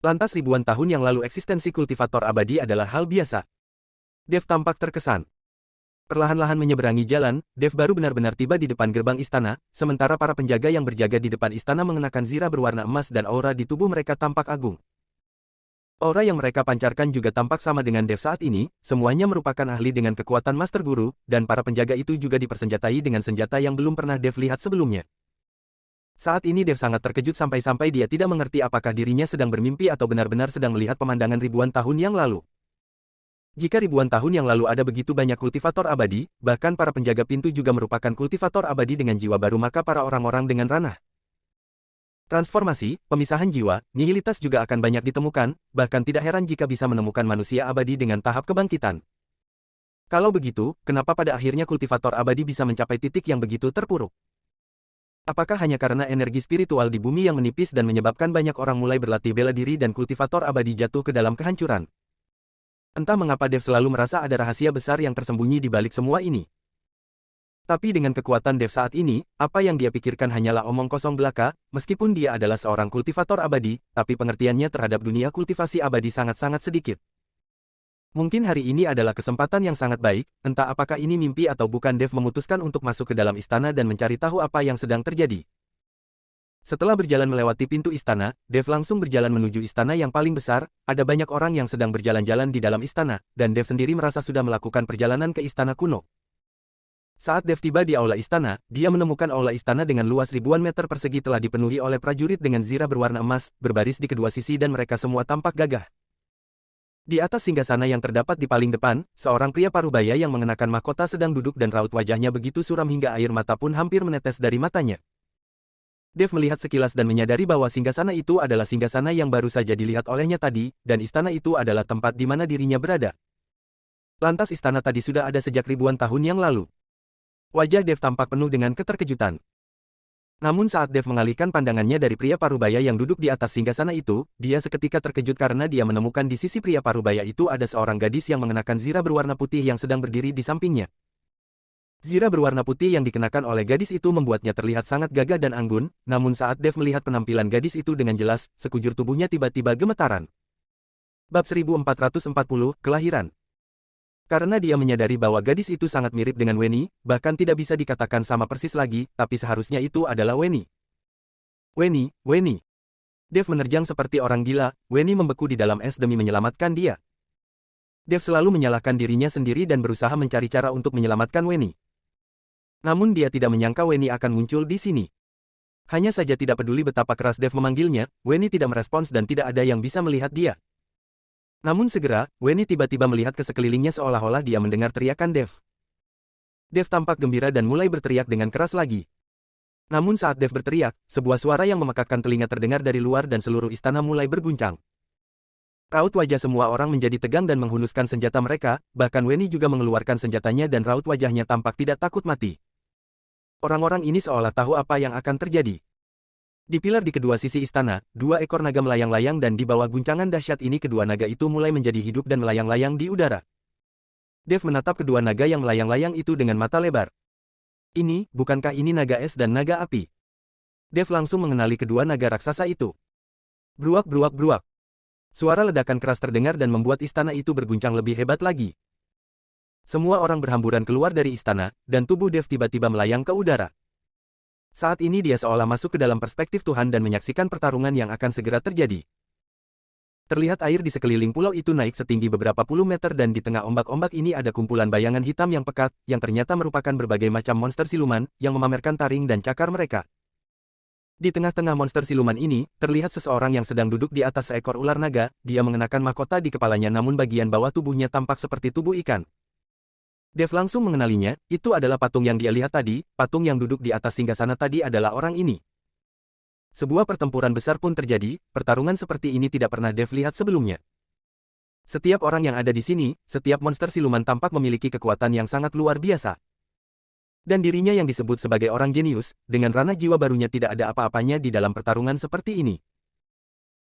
Lantas ribuan tahun yang lalu eksistensi kultivator abadi adalah hal biasa. Dev tampak terkesan. Perlahan-lahan menyeberangi jalan, Dev baru benar-benar tiba di depan gerbang istana, sementara para penjaga yang berjaga di depan istana mengenakan zirah berwarna emas dan aura di tubuh mereka tampak agung. Aura yang mereka pancarkan juga tampak sama dengan Dev saat ini, semuanya merupakan ahli dengan kekuatan Master Guru, dan para penjaga itu juga dipersenjatai dengan senjata yang belum pernah Dev lihat sebelumnya. Saat ini Dev sangat terkejut sampai-sampai dia tidak mengerti apakah dirinya sedang bermimpi atau benar-benar sedang melihat pemandangan ribuan tahun yang lalu. Jika ribuan tahun yang lalu ada begitu banyak kultivator abadi, bahkan para penjaga pintu juga merupakan kultivator abadi dengan jiwa baru maka para orang-orang dengan ranah transformasi, pemisahan jiwa, nihilitas juga akan banyak ditemukan, bahkan tidak heran jika bisa menemukan manusia abadi dengan tahap kebangkitan. Kalau begitu, kenapa pada akhirnya kultivator abadi bisa mencapai titik yang begitu terpuruk? Apakah hanya karena energi spiritual di bumi yang menipis dan menyebabkan banyak orang mulai berlatih bela diri dan kultivator abadi jatuh ke dalam kehancuran? Entah mengapa Dev selalu merasa ada rahasia besar yang tersembunyi di balik semua ini. Tapi dengan kekuatan Dev saat ini, apa yang dia pikirkan hanyalah omong kosong belaka, meskipun dia adalah seorang kultivator abadi, tapi pengertiannya terhadap dunia kultivasi abadi sangat-sangat sedikit. Mungkin hari ini adalah kesempatan yang sangat baik, entah apakah ini mimpi atau bukan Dev memutuskan untuk masuk ke dalam istana dan mencari tahu apa yang sedang terjadi. Setelah berjalan melewati pintu istana, Dev langsung berjalan menuju istana yang paling besar, ada banyak orang yang sedang berjalan-jalan di dalam istana, dan Dev sendiri merasa sudah melakukan perjalanan ke istana kuno. Saat Dev tiba di aula istana, dia menemukan aula istana dengan luas ribuan meter persegi telah dipenuhi oleh prajurit dengan zirah berwarna emas, berbaris di kedua sisi dan mereka semua tampak gagah. Di atas singgasana yang terdapat di paling depan, seorang pria parubaya yang mengenakan mahkota sedang duduk dan raut wajahnya begitu suram hingga air mata pun hampir menetes dari matanya. Dev melihat sekilas dan menyadari bahwa singgasana itu adalah singgasana yang baru saja dilihat olehnya tadi, dan istana itu adalah tempat di mana dirinya berada. Lantas istana tadi sudah ada sejak ribuan tahun yang lalu. Wajah Dev tampak penuh dengan keterkejutan. Namun saat Dev mengalihkan pandangannya dari pria parubaya yang duduk di atas singgasana itu, dia seketika terkejut karena dia menemukan di sisi pria parubaya itu ada seorang gadis yang mengenakan zirah berwarna putih yang sedang berdiri di sampingnya. Zirah berwarna putih yang dikenakan oleh gadis itu membuatnya terlihat sangat gagah dan anggun, namun saat Dev melihat penampilan gadis itu dengan jelas, sekujur tubuhnya tiba-tiba gemetaran. Bab 1440, Kelahiran. Karena dia menyadari bahwa gadis itu sangat mirip dengan Weni, bahkan tidak bisa dikatakan sama persis lagi, tapi seharusnya itu adalah Weni. Weni, Weni. Dev menerjang seperti orang gila, Weni membeku di dalam es demi menyelamatkan dia. Dev selalu menyalahkan dirinya sendiri dan berusaha mencari cara untuk menyelamatkan Weni. Namun dia tidak menyangka Weni akan muncul di sini. Hanya saja tidak peduli betapa keras Dev memanggilnya, Weni tidak merespons dan tidak ada yang bisa melihat dia. Namun segera, Weni tiba-tiba melihat ke sekelilingnya seolah-olah dia mendengar teriakan Dev. Dev tampak gembira dan mulai berteriak dengan keras lagi. Namun saat Dev berteriak, sebuah suara yang memekakkan telinga terdengar dari luar dan seluruh istana mulai berguncang. Raut wajah semua orang menjadi tegang dan menghunuskan senjata mereka, bahkan Weni juga mengeluarkan senjatanya dan raut wajahnya tampak tidak takut mati. Orang-orang ini seolah tahu apa yang akan terjadi. Di pilar di kedua sisi istana, dua ekor naga melayang-layang dan di bawah guncangan dahsyat ini kedua naga itu mulai menjadi hidup dan melayang-layang di udara. Dev menatap kedua naga yang melayang-layang itu dengan mata lebar. Ini, bukankah ini naga es dan naga api? Dev langsung mengenali kedua naga raksasa itu. Bruak bruak bruak. Suara ledakan keras terdengar dan membuat istana itu berguncang lebih hebat lagi. Semua orang berhamburan keluar dari istana, dan tubuh Dev tiba-tiba melayang ke udara. Saat ini dia seolah masuk ke dalam perspektif Tuhan dan menyaksikan pertarungan yang akan segera terjadi. Terlihat air di sekeliling pulau itu naik setinggi beberapa puluh meter dan di tengah ombak-ombak ini ada kumpulan bayangan hitam yang pekat, yang ternyata merupakan berbagai macam monster siluman, yang memamerkan taring dan cakar mereka. Di tengah-tengah monster siluman ini, terlihat seseorang yang sedang duduk di atas seekor ular naga, dia mengenakan mahkota di kepalanya namun bagian bawah tubuhnya tampak seperti tubuh ikan. Dev langsung mengenalinya, itu adalah patung yang dia lihat tadi, patung yang duduk di atas singgasana tadi adalah orang ini. Sebuah pertempuran besar pun terjadi, pertarungan seperti ini tidak pernah Dev lihat sebelumnya. Setiap orang yang ada di sini, setiap monster siluman tampak memiliki kekuatan yang sangat luar biasa. Dan dirinya yang disebut sebagai orang jenius, dengan ranah jiwa barunya tidak ada apa-apanya di dalam pertarungan seperti ini.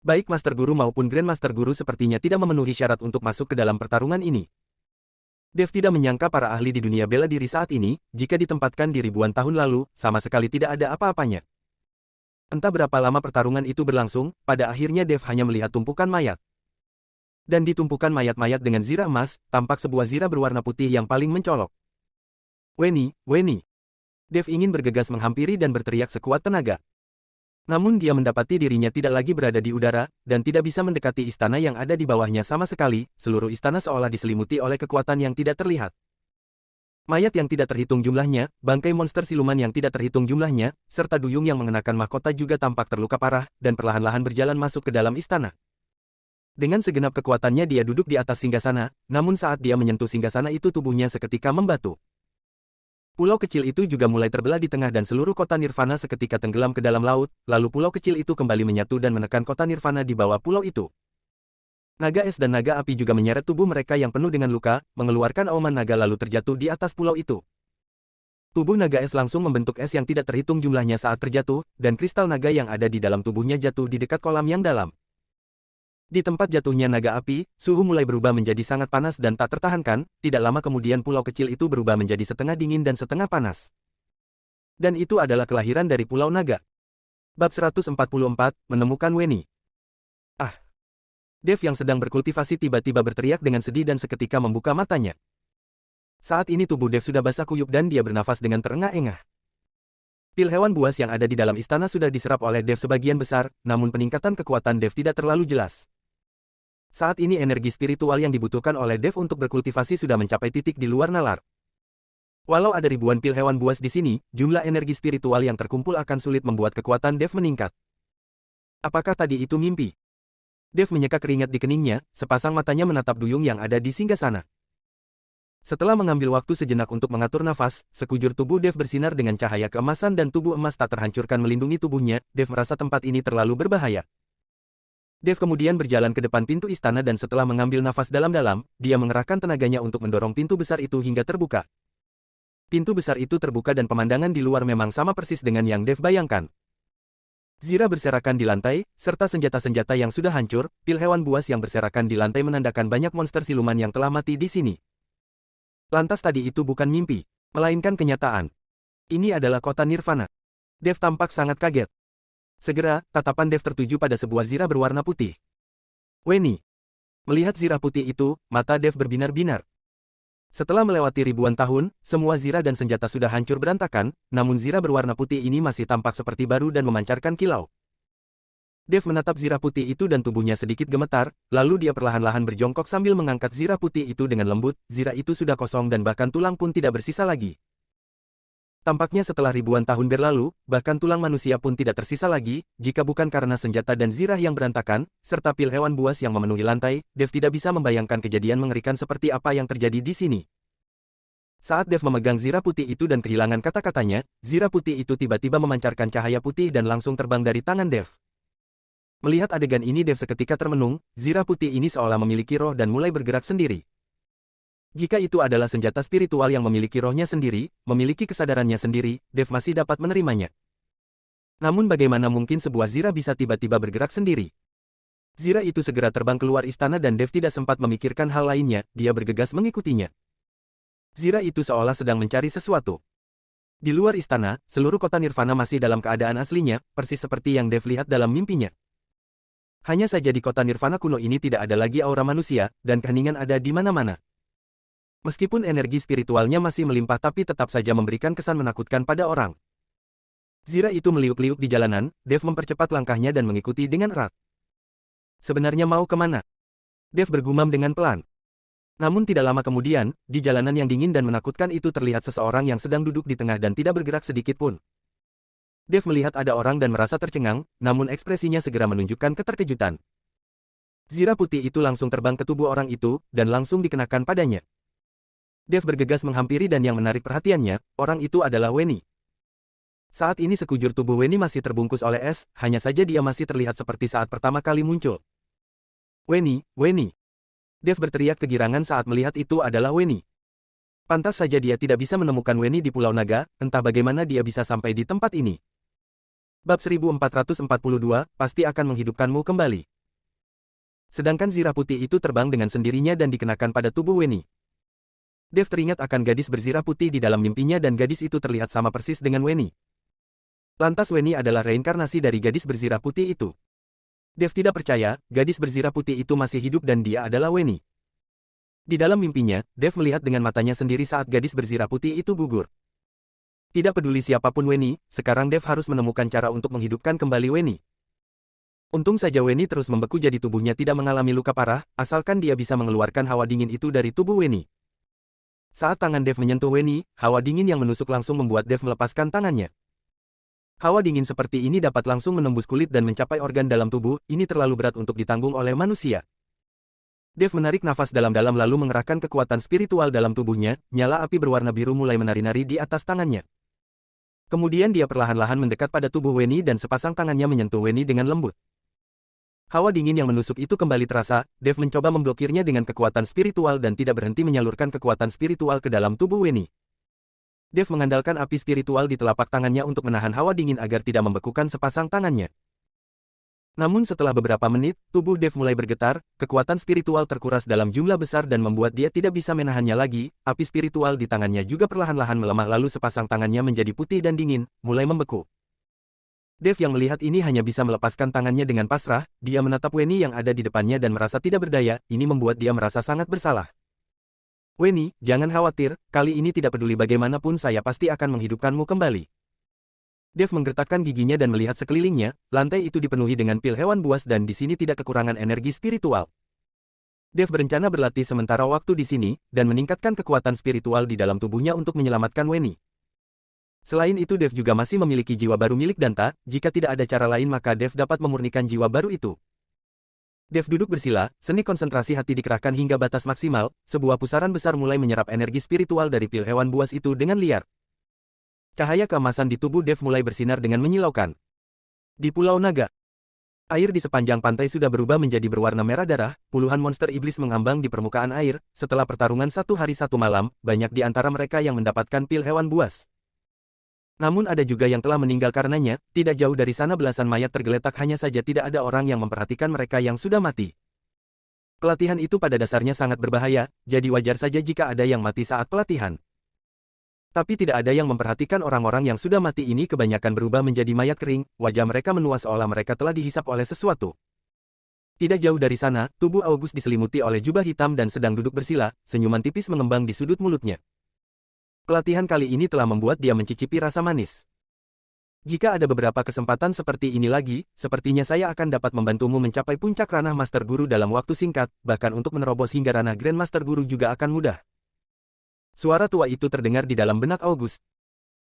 Baik Master Guru maupun Grandmaster Guru sepertinya tidak memenuhi syarat untuk masuk ke dalam pertarungan ini. Dev tidak menyangka para ahli di dunia bela diri saat ini, jika ditempatkan di ribuan tahun lalu, sama sekali tidak ada apa-apanya. Entah berapa lama pertarungan itu berlangsung, pada akhirnya Dev hanya melihat tumpukan mayat. Dan di tumpukan mayat-mayat dengan zirah emas, tampak sebuah zirah berwarna putih yang paling mencolok. Weni, Weni. Dev ingin bergegas menghampiri dan berteriak sekuat tenaga. Namun dia mendapati dirinya tidak lagi berada di udara, dan tidak bisa mendekati istana yang ada di bawahnya sama sekali, seluruh istana seolah diselimuti oleh kekuatan yang tidak terlihat. Mayat yang tidak terhitung jumlahnya, bangkai monster siluman yang tidak terhitung jumlahnya, serta duyung yang mengenakan mahkota juga tampak terluka parah, dan perlahan-lahan berjalan masuk ke dalam istana. Dengan segenap kekuatannya dia duduk di atas singgasana, namun saat dia menyentuh singgasana itu tubuhnya seketika membatu. Pulau kecil itu juga mulai terbelah di tengah dan seluruh kota Nirvana seketika tenggelam ke dalam laut, lalu pulau kecil itu kembali menyatu dan menekan kota Nirvana di bawah pulau itu. Naga es dan naga api juga menyeret tubuh mereka yang penuh dengan luka, mengeluarkan auman naga lalu terjatuh di atas pulau itu. Tubuh naga es langsung membentuk es yang tidak terhitung jumlahnya saat terjatuh, dan kristal naga yang ada di dalam tubuhnya jatuh di dekat kolam yang dalam. Di tempat jatuhnya naga api, suhu mulai berubah menjadi sangat panas dan tak tertahankan, tidak lama kemudian pulau kecil itu berubah menjadi setengah dingin dan setengah panas. Dan itu adalah kelahiran dari Pulau Naga. Bab 144, Menemukan Weni. Ah! Dev yang sedang berkultivasi tiba-tiba berteriak dengan sedih dan seketika membuka matanya. Saat ini tubuh Dev sudah basah kuyup dan dia bernafas dengan terengah-engah. Pil hewan buas yang ada di dalam istana sudah diserap oleh Dev sebagian besar, namun peningkatan kekuatan Dev tidak terlalu jelas. Saat ini energi spiritual yang dibutuhkan oleh Dev untuk berkultivasi sudah mencapai titik di luar nalar. Walau ada ribuan pil hewan buas di sini, jumlah energi spiritual yang terkumpul akan sulit membuat kekuatan Dev meningkat. Apakah tadi itu mimpi? Dev menyeka keringat di keningnya, sepasang matanya menatap duyung yang ada di singgasana. Setelah mengambil waktu sejenak untuk mengatur nafas, sekujur tubuh Dev bersinar dengan cahaya keemasan dan tubuh emas tak terhancurkan melindungi tubuhnya. Dev merasa tempat ini terlalu berbahaya. Dev kemudian berjalan ke depan pintu istana dan setelah mengambil nafas dalam-dalam, dia mengerahkan tenaganya untuk mendorong pintu besar itu hingga terbuka. Pintu besar itu terbuka dan pemandangan di luar memang sama persis dengan yang Dev bayangkan. Zirah berserakan di lantai, serta senjata-senjata yang sudah hancur, pil hewan buas yang berserakan di lantai menandakan banyak monster siluman yang telah mati di sini. Lantas tadi itu bukan mimpi, melainkan kenyataan. Ini adalah kota Nirvana. Dev tampak sangat kaget. Segera, tatapan Dev tertuju pada sebuah zirah berwarna putih. Weni. Melihat zirah putih itu, mata Dev berbinar-binar. Setelah melewati ribuan tahun, semua zirah dan senjata sudah hancur berantakan, namun zirah berwarna putih ini masih tampak seperti baru dan memancarkan kilau. Dev menatap zirah putih itu dan tubuhnya sedikit gemetar, lalu dia perlahan-lahan berjongkok sambil mengangkat zirah putih itu dengan lembut. Zirah itu sudah kosong dan bahkan tulang pun tidak bersisa lagi. Tampaknya setelah ribuan tahun berlalu, bahkan tulang manusia pun tidak tersisa lagi, jika bukan karena senjata dan zirah yang berantakan, serta pil hewan buas yang memenuhi lantai, Dev tidak bisa membayangkan kejadian mengerikan seperti apa yang terjadi di sini. Saat Dev memegang zirah putih itu dan kehilangan kata-katanya, zirah putih itu tiba-tiba memancarkan cahaya putih dan langsung terbang dari tangan Dev. Melihat adegan ini Dev seketika termenung, zirah putih ini seolah memiliki roh dan mulai bergerak sendiri. Jika itu adalah senjata spiritual yang memiliki rohnya sendiri, memiliki kesadarannya sendiri, Dev masih dapat menerimanya. Namun bagaimana mungkin sebuah zirah bisa tiba-tiba bergerak sendiri? Zirah itu segera terbang keluar istana dan Dev tidak sempat memikirkan hal lainnya, dia bergegas mengikutinya. Zirah itu seolah sedang mencari sesuatu. Di luar istana, seluruh kota Nirvana masih dalam keadaan aslinya, persis seperti yang Dev lihat dalam mimpinya. Hanya saja di kota Nirvana kuno ini tidak ada lagi aura manusia, dan keheningan ada di mana-mana. Meskipun energi spiritualnya masih melimpah tapi tetap saja memberikan kesan menakutkan pada orang. Zirah itu meliuk-liuk di jalanan, Dev mempercepat langkahnya dan mengikuti dengan erat. Sebenarnya mau kemana? Dev bergumam dengan pelan. Namun tidak lama kemudian, di jalanan yang dingin dan menakutkan itu terlihat seseorang yang sedang duduk di tengah dan tidak bergerak sedikit pun. Dev melihat ada orang dan merasa tercengang, namun ekspresinya segera menunjukkan keterkejutan. Zirah putih itu langsung terbang ke tubuh orang itu, dan langsung dikenakan padanya. Dev bergegas menghampiri dan yang menarik perhatiannya, orang itu adalah Weni. Saat ini sekujur tubuh Weni masih terbungkus oleh es, hanya saja dia masih terlihat seperti saat pertama kali muncul. Weni, Weni. Dev berteriak kegirangan saat melihat itu adalah Weni. Pantas saja dia tidak bisa menemukan Weni di Pulau Naga, entah bagaimana dia bisa sampai di tempat ini. Bab 1442, pasti akan menghidupkanmu kembali. Sedangkan zirah putih itu terbang dengan sendirinya dan dikenakan pada tubuh Weni. Dev teringat akan gadis berzirah putih di dalam mimpinya dan gadis itu terlihat sama persis dengan Weni. Lantas Weni adalah reinkarnasi dari gadis berzirah putih itu. Dev tidak percaya, gadis berzirah putih itu masih hidup dan dia adalah Weni. Di dalam mimpinya, Dev melihat dengan matanya sendiri saat gadis berzirah putih itu gugur. Tidak peduli siapapun Weni, sekarang Dev harus menemukan cara untuk menghidupkan kembali Weni. Untung saja Weni terus membeku jadi tubuhnya tidak mengalami luka parah, asalkan dia bisa mengeluarkan hawa dingin itu dari tubuh Weni. Saat tangan Dev menyentuh Weni, hawa dingin yang menusuk langsung membuat Dev melepaskan tangannya. Hawa dingin seperti ini dapat langsung menembus kulit dan mencapai organ dalam tubuh, ini terlalu berat untuk ditanggung oleh manusia. Dev menarik nafas dalam-dalam lalu mengerahkan kekuatan spiritual dalam tubuhnya, nyala api berwarna biru mulai menari-nari di atas tangannya. Kemudian dia perlahan-lahan mendekat pada tubuh Weni dan sepasang tangannya menyentuh Weni dengan lembut. Hawa dingin yang menusuk itu kembali terasa, Dev mencoba memblokirnya dengan kekuatan spiritual dan tidak berhenti menyalurkan kekuatan spiritual ke dalam tubuh Weni. Dev mengandalkan api spiritual di telapak tangannya untuk menahan hawa dingin agar tidak membekukan sepasang tangannya. Namun setelah beberapa menit, tubuh Dev mulai bergetar, kekuatan spiritual terkuras dalam jumlah besar dan membuat dia tidak bisa menahannya lagi, api spiritual di tangannya juga perlahan-lahan melemah lalu sepasang tangannya menjadi putih dan dingin, mulai membeku. Dev yang melihat ini hanya bisa melepaskan tangannya dengan pasrah, dia menatap Weni yang ada di depannya dan merasa tidak berdaya, ini membuat dia merasa sangat bersalah. Weni, jangan khawatir, kali ini tidak peduli bagaimanapun saya pasti akan menghidupkanmu kembali. Dev menggertakkan giginya dan melihat sekelilingnya, lantai itu dipenuhi dengan pil hewan buas dan di sini tidak kekurangan energi spiritual. Dev berencana berlatih sementara waktu di sini, dan meningkatkan kekuatan spiritual di dalam tubuhnya untuk menyelamatkan Weni. Selain itu Dev juga masih memiliki jiwa baru milik Danta, jika tidak ada cara lain maka Dev dapat memurnikan jiwa baru itu. Dev duduk bersila, seni konsentrasi hati dikerahkan hingga batas maksimal, sebuah pusaran besar mulai menyerap energi spiritual dari pil hewan buas itu dengan liar. Cahaya keemasan di tubuh Dev mulai bersinar dengan menyilaukan. Di Pulau Naga, air di sepanjang pantai sudah berubah menjadi berwarna merah darah, puluhan monster iblis mengambang di permukaan air, setelah pertarungan 1 hari 1 malam, banyak di antara mereka yang mendapatkan pil hewan buas. Namun ada juga yang telah meninggal karenanya, tidak jauh dari sana belasan mayat tergeletak hanya saja tidak ada orang yang memperhatikan mereka yang sudah mati. Pelatihan itu pada dasarnya sangat berbahaya, jadi wajar saja jika ada yang mati saat pelatihan. Tapi tidak ada yang memperhatikan orang-orang yang sudah mati ini kebanyakan berubah menjadi mayat kering, wajah mereka menua seolah mereka telah dihisap oleh sesuatu. Tidak jauh dari sana, tubuh August diselimuti oleh jubah hitam dan sedang duduk bersila, senyuman tipis mengembang di sudut mulutnya. Pelatihan kali ini telah membuat dia mencicipi rasa manis. Jika ada beberapa kesempatan seperti ini lagi, sepertinya saya akan dapat membantumu mencapai puncak ranah Master Guru dalam waktu singkat, bahkan untuk menerobos hingga ranah Grand Master Guru juga akan mudah. Suara tua itu terdengar di dalam benak August.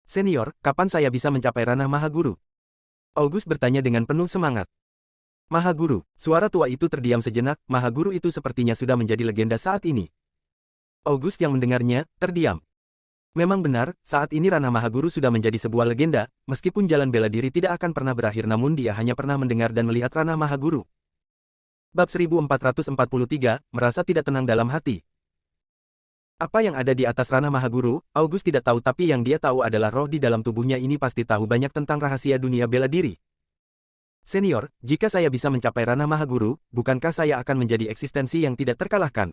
Senior, kapan saya bisa mencapai ranah Maha Guru? August bertanya dengan penuh semangat. Maha Guru, suara tua itu terdiam sejenak, Maha Guru itu sepertinya sudah menjadi legenda saat ini. August yang mendengarnya, terdiam. Memang benar, saat ini ranah Maha Guru sudah menjadi sebuah legenda, meskipun jalan bela diri tidak akan pernah berakhir namun dia hanya pernah mendengar dan melihat ranah Maha Guru. Bab 1443, merasa tidak tenang dalam hati. Apa yang ada di atas ranah Maha Guru, August tidak tahu tapi yang dia tahu adalah roh di dalam tubuhnya ini pasti tahu banyak tentang rahasia dunia bela diri. Senior, jika saya bisa mencapai ranah Maha Guru, bukankah saya akan menjadi eksistensi yang tidak terkalahkan?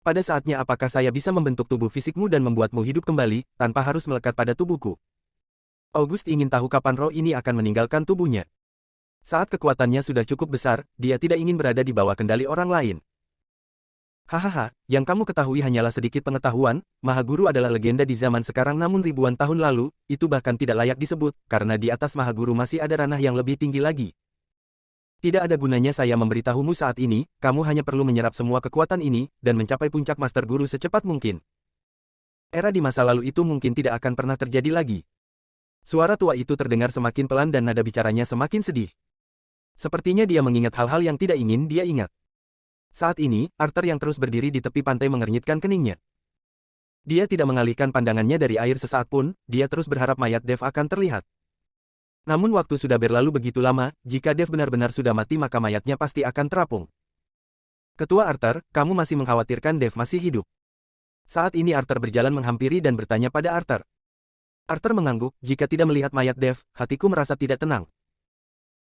Pada saatnya apakah saya bisa membentuk tubuh fisikmu dan membuatmu hidup kembali, tanpa harus melekat pada tubuhku? August ingin tahu kapan roh ini akan meninggalkan tubuhnya. Saat kekuatannya sudah cukup besar, dia tidak ingin berada di bawah kendali orang lain. Hahaha, yang kamu ketahui hanyalah sedikit pengetahuan, Maha Guru adalah legenda di zaman sekarang namun ribuan tahun lalu, itu bahkan tidak layak disebut, karena di atas Maha Guru masih ada ranah yang lebih tinggi lagi. Tidak ada gunanya saya memberitahumu saat ini, kamu hanya perlu menyerap semua kekuatan ini, dan mencapai puncak Master Guru secepat mungkin. Era di masa lalu itu mungkin tidak akan pernah terjadi lagi. Suara tua itu terdengar semakin pelan dan nada bicaranya semakin sedih. Sepertinya dia mengingat hal-hal yang tidak ingin dia ingat. Saat ini, Arthur yang terus berdiri di tepi pantai mengernyitkan keningnya. Dia tidak mengalihkan pandangannya dari air sesaat pun, dia terus berharap mayat Dev akan terlihat. Namun waktu sudah berlalu begitu lama, jika Dev benar-benar sudah mati maka mayatnya pasti akan terapung. Ketua Arthur, kamu masih mengkhawatirkan Dev masih hidup. Saat ini Arthur berjalan menghampiri dan bertanya pada Arthur. Arthur mengangguk, jika tidak melihat mayat Dev, hatiku merasa tidak tenang.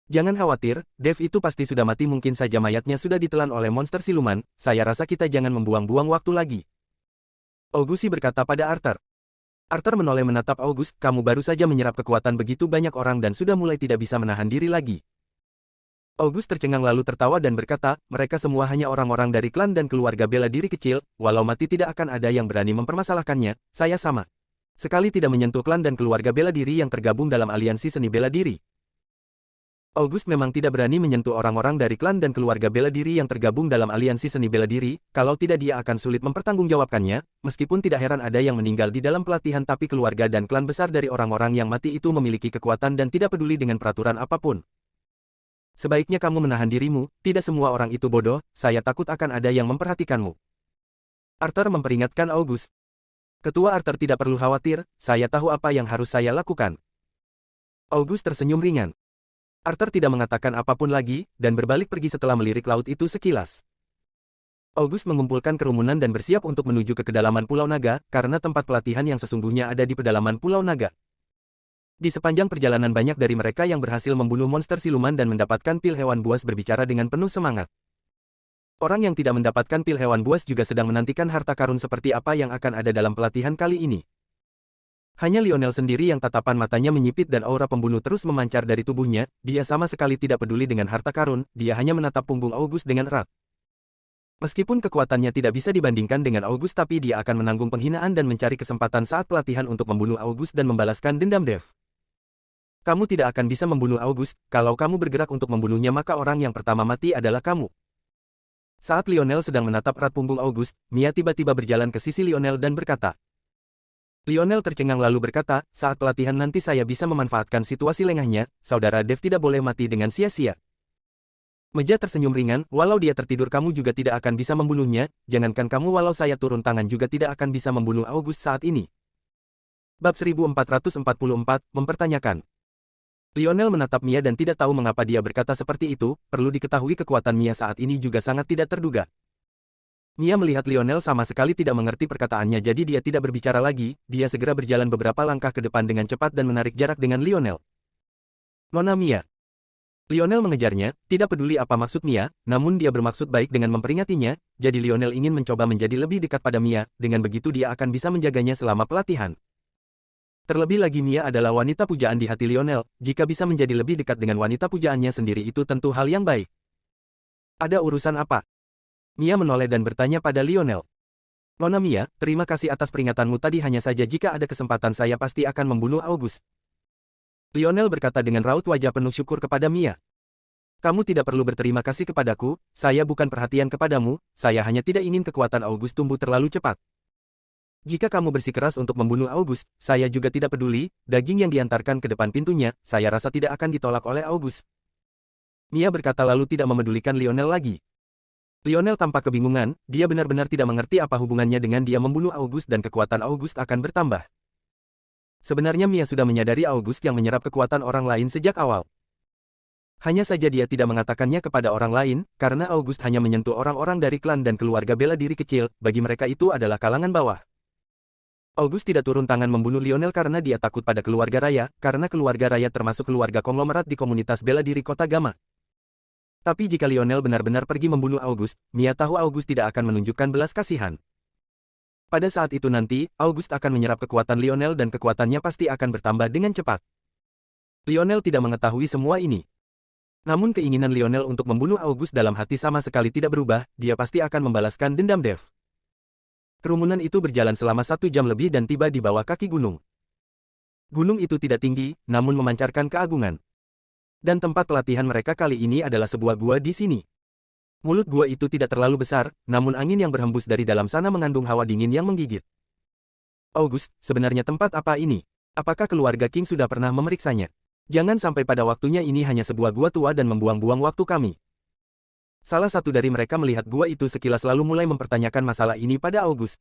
Jangan khawatir, Dev itu pasti sudah mati, mungkin saja mayatnya sudah ditelan oleh monster siluman, saya rasa kita jangan membuang-buang waktu lagi. Augusti berkata pada Arthur. Arthur menoleh menatap August, kamu baru saja menyerap kekuatan begitu banyak orang dan sudah mulai tidak bisa menahan diri lagi. August tercengang lalu tertawa dan berkata, mereka semua hanya orang-orang dari klan dan keluarga bela diri kecil, walau mati tidak akan ada yang berani mempermasalahkannya, saya sama sekali tidak menyentuh klan dan keluarga bela diri yang tergabung dalam aliansi seni bela diri. August memang tidak berani menyentuh orang-orang dari klan dan keluarga bela diri yang tergabung dalam aliansi seni bela diri, kalau tidak dia akan sulit mempertanggungjawabkannya, meskipun tidak heran ada yang meninggal di dalam pelatihan tapi keluarga dan klan besar dari orang-orang yang mati itu memiliki kekuatan dan tidak peduli dengan peraturan apapun. Sebaiknya kamu menahan dirimu, tidak semua orang itu bodoh, saya takut akan ada yang memperhatikanmu. Arthur memperingatkan August. Ketua Arthur tidak perlu khawatir, saya tahu apa yang harus saya lakukan. August tersenyum ringan. Arthur tidak mengatakan apapun lagi, dan berbalik pergi setelah melirik laut itu sekilas. August mengumpulkan kerumunan dan bersiap untuk menuju ke kedalaman Pulau Naga, karena tempat pelatihan yang sesungguhnya ada di pedalaman Pulau Naga. Di sepanjang perjalanan banyak dari mereka yang berhasil membunuh monster siluman dan mendapatkan pil hewan buas berbicara dengan penuh semangat. Orang yang tidak mendapatkan pil hewan buas juga sedang menantikan harta karun seperti apa yang akan ada dalam pelatihan kali ini. Hanya Lionel sendiri yang tatapan matanya menyipit dan aura pembunuh terus memancar dari tubuhnya, dia sama sekali tidak peduli dengan harta karun, dia hanya menatap punggung August dengan erat. Meskipun kekuatannya tidak bisa dibandingkan dengan August tapi dia akan menanggung penghinaan dan mencari kesempatan saat pelatihan untuk membunuh August dan membalaskan dendam Dev. Kamu tidak akan bisa membunuh August, kalau kamu bergerak untuk membunuhnya maka orang yang pertama mati adalah kamu. Saat Lionel sedang menatap erat punggung August, Mia tiba-tiba berjalan ke sisi Lionel dan berkata. Lionel tercengang lalu berkata, saat pelatihan nanti saya bisa memanfaatkan situasi lengahnya, saudara Dev tidak boleh mati dengan sia-sia. Meja tersenyum ringan, walau dia tertidur kamu juga tidak akan bisa membunuhnya, jangankan kamu walau saya turun tangan juga tidak akan bisa membunuh August saat ini. Bab 1444, mempertanyakan. Lionel menatap Mia dan tidak tahu mengapa dia berkata seperti itu, perlu diketahui kekuatan Mia saat ini juga sangat tidak terduga. Mia melihat Lionel sama sekali tidak mengerti perkataannya jadi dia tidak berbicara lagi, dia segera berjalan beberapa langkah ke depan dengan cepat dan menarik jarak dengan Lionel. Nona Mia. Lionel mengejarnya, tidak peduli apa maksud Mia, namun dia bermaksud baik dengan memperingatinya, jadi Lionel ingin mencoba menjadi lebih dekat pada Mia, dengan begitu dia akan bisa menjaganya selama pelatihan. Terlebih lagi Mia adalah wanita pujaan di hati Lionel, jika bisa menjadi lebih dekat dengan wanita pujaannya sendiri itu tentu hal yang baik. Ada urusan apa? Mia menoleh dan bertanya pada Lionel. Nona Mia, terima kasih atas peringatanmu tadi hanya saja jika ada kesempatan saya pasti akan membunuh August. Lionel berkata dengan raut wajah penuh syukur kepada Mia. Kamu tidak perlu berterima kasih kepadaku, saya bukan perhatian kepadamu, saya hanya tidak ingin kekuatan August tumbuh terlalu cepat. Jika kamu bersikeras untuk membunuh August, saya juga tidak peduli, daging yang diantarkan ke depan pintunya, saya rasa tidak akan ditolak oleh August. Mia berkata lalu tidak memedulikan Lionel lagi. Lionel tampak kebingungan, dia benar-benar tidak mengerti apa hubungannya dengan dia membunuh August dan kekuatan August akan bertambah. Sebenarnya Mia sudah menyadari August yang menyerap kekuatan orang lain sejak awal. Hanya saja dia tidak mengatakannya kepada orang lain, karena August hanya menyentuh orang-orang dari klan dan keluarga bela diri kecil, bagi mereka itu adalah kalangan bawah. August tidak turun tangan membunuh Lionel karena dia takut pada keluarga raya, karena keluarga raya termasuk keluarga konglomerat di komunitas bela diri kota Gamma. Tapi jika Lionel benar-benar pergi membunuh August, Mia tahu August tidak akan menunjukkan belas kasihan. Pada saat itu nanti, August akan menyerap kekuatan Lionel dan kekuatannya pasti akan bertambah dengan cepat. Lionel tidak mengetahui semua ini. Namun keinginan Lionel untuk membunuh August dalam hati sama sekali tidak berubah, dia pasti akan membalaskan dendam Dev. Kerumunan itu berjalan selama 1 jam lebih dan tiba di bawah kaki gunung. Gunung itu tidak tinggi, namun memancarkan keagungan. Dan tempat pelatihan mereka kali ini adalah sebuah gua di sini. Mulut gua itu tidak terlalu besar, namun angin yang berhembus dari dalam sana mengandung hawa dingin yang menggigit. August, sebenarnya tempat apa ini? Apakah keluarga King sudah pernah memeriksanya? Jangan sampai pada waktunya ini hanya sebuah gua tua dan membuang-buang waktu kami. Salah satu dari mereka melihat gua itu sekilas lalu mulai mempertanyakan masalah ini pada August.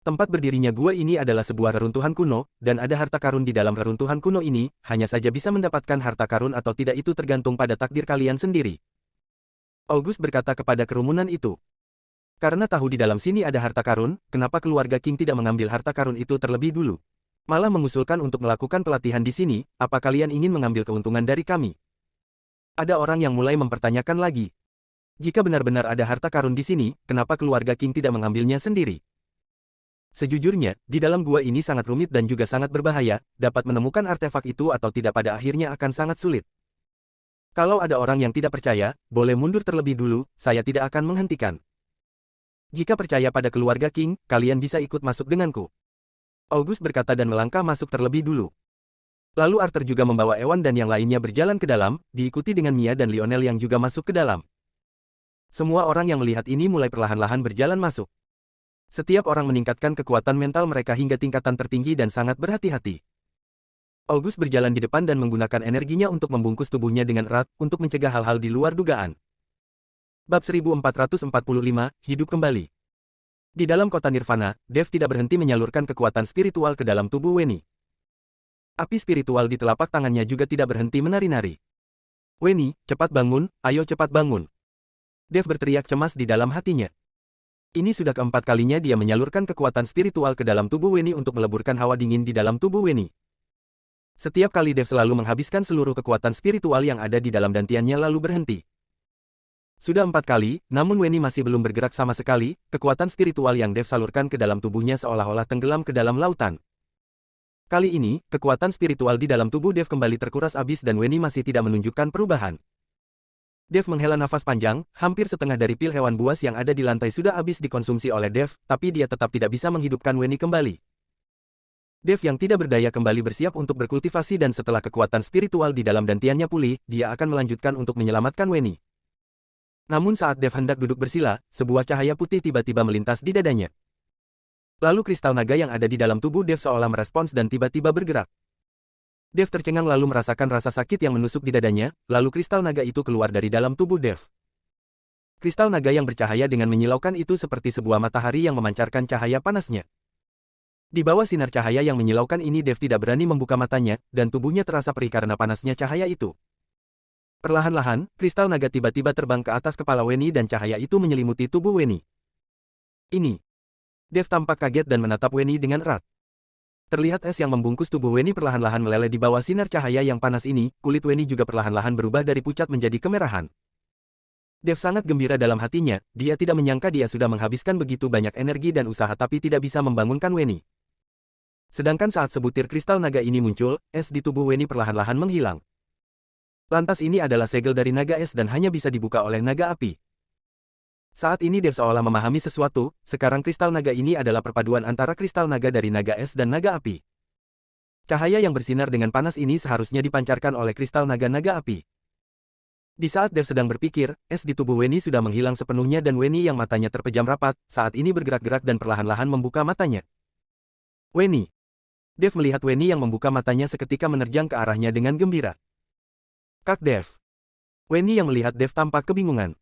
Tempat berdirinya gua ini adalah sebuah reruntuhan kuno, dan ada harta karun di dalam reruntuhan kuno ini, hanya saja bisa mendapatkan harta karun atau tidak itu tergantung pada takdir kalian sendiri. August berkata kepada kerumunan itu. Karena tahu di dalam sini ada harta karun, kenapa keluarga King tidak mengambil harta karun itu terlebih dulu? Malah mengusulkan untuk melakukan pelatihan di sini, apa kalian ingin mengambil keuntungan dari kami? Ada orang yang mulai mempertanyakan lagi. Jika benar-benar ada harta karun di sini, kenapa keluarga King tidak mengambilnya sendiri? Sejujurnya, di dalam gua ini sangat rumit dan juga sangat berbahaya, dapat menemukan artefak itu atau tidak pada akhirnya akan sangat sulit. Kalau ada orang yang tidak percaya, boleh mundur terlebih dulu, saya tidak akan menghentikan. Jika percaya pada keluarga King, kalian bisa ikut masuk denganku. August berkata dan melangkah masuk terlebih dulu. Lalu Arthur juga membawa Ewan dan yang lainnya berjalan ke dalam, diikuti dengan Mia dan Lionel yang juga masuk ke dalam. Semua orang yang melihat ini mulai perlahan-lahan berjalan masuk. Setiap orang meningkatkan kekuatan mental mereka hingga tingkatan tertinggi dan sangat berhati-hati. August berjalan di depan dan menggunakan energinya untuk membungkus tubuhnya dengan erat, untuk mencegah hal-hal di luar dugaan. Bab 1445, Hidup Kembali. Di dalam kota Nirvana, Dev tidak berhenti menyalurkan kekuatan spiritual ke dalam tubuh Weni. Api spiritual di telapak tangannya juga tidak berhenti menari-nari. Weni, cepat bangun, ayo cepat bangun. Dev berteriak cemas di dalam hatinya. Ini sudah keempat kalinya dia menyalurkan kekuatan spiritual ke dalam tubuh Weni untuk meleburkan hawa dingin di dalam tubuh Weni. Setiap kali Dev selalu menghabiskan seluruh kekuatan spiritual yang ada di dalam dantiannya lalu berhenti. Sudah 4 kali, namun Weni masih belum bergerak sama sekali, kekuatan spiritual yang Dev salurkan ke dalam tubuhnya seolah-olah tenggelam ke dalam lautan. Kali ini, kekuatan spiritual di dalam tubuh Dev kembali terkuras habis dan Weni masih tidak menunjukkan perubahan. Dev menghela nafas panjang, hampir setengah dari pil hewan buas yang ada di lantai sudah habis dikonsumsi oleh Dev, tapi dia tetap tidak bisa menghidupkan Weni kembali. Dev yang tidak berdaya kembali bersiap untuk berkultivasi dan setelah kekuatan spiritual di dalam dantiannya pulih, dia akan melanjutkan untuk menyelamatkan Weni. Namun saat Dev hendak duduk bersila, sebuah cahaya putih tiba-tiba melintas di dadanya. Lalu kristal naga yang ada di dalam tubuh Dev seolah merespons dan tiba-tiba bergerak. Dev tercengang lalu merasakan rasa sakit yang menusuk di dadanya, lalu kristal naga itu keluar dari dalam tubuh Dev. Kristal naga yang bercahaya dengan menyilaukan itu seperti sebuah matahari yang memancarkan cahaya panasnya. Di bawah sinar cahaya yang menyilaukan ini Dev tidak berani membuka matanya, dan tubuhnya terasa perih karena panasnya cahaya itu. Perlahan-lahan, kristal naga tiba-tiba terbang ke atas kepala Weni dan cahaya itu menyelimuti tubuh Weni. Ini. Dev tampak kaget dan menatap Weni dengan erat. Terlihat es yang membungkus tubuh Weni perlahan-lahan meleleh di bawah sinar cahaya yang panas ini, kulit Weni juga perlahan-lahan berubah dari pucat menjadi kemerahan. Dev sangat gembira dalam hatinya, dia tidak menyangka dia sudah menghabiskan begitu banyak energi dan usaha tapi tidak bisa membangunkan Weni. Sedangkan saat sebutir kristal naga ini muncul, es di tubuh Weni perlahan-lahan menghilang. Lantas ini adalah segel dari naga es dan hanya bisa dibuka oleh naga api. Saat ini Dev seolah memahami sesuatu, sekarang kristal naga ini adalah perpaduan antara kristal naga dari naga es dan naga api. Cahaya yang bersinar dengan panas ini seharusnya dipancarkan oleh kristal naga-naga api. Di saat Dev sedang berpikir, es di tubuh Weni sudah menghilang sepenuhnya dan Weni yang matanya terpejam rapat, saat ini bergerak-gerak dan perlahan-lahan membuka matanya. Weni. Dev melihat Weni yang membuka matanya seketika menerjang ke arahnya dengan gembira. Kak Dev. Weni yang melihat Dev tampak kebingungan.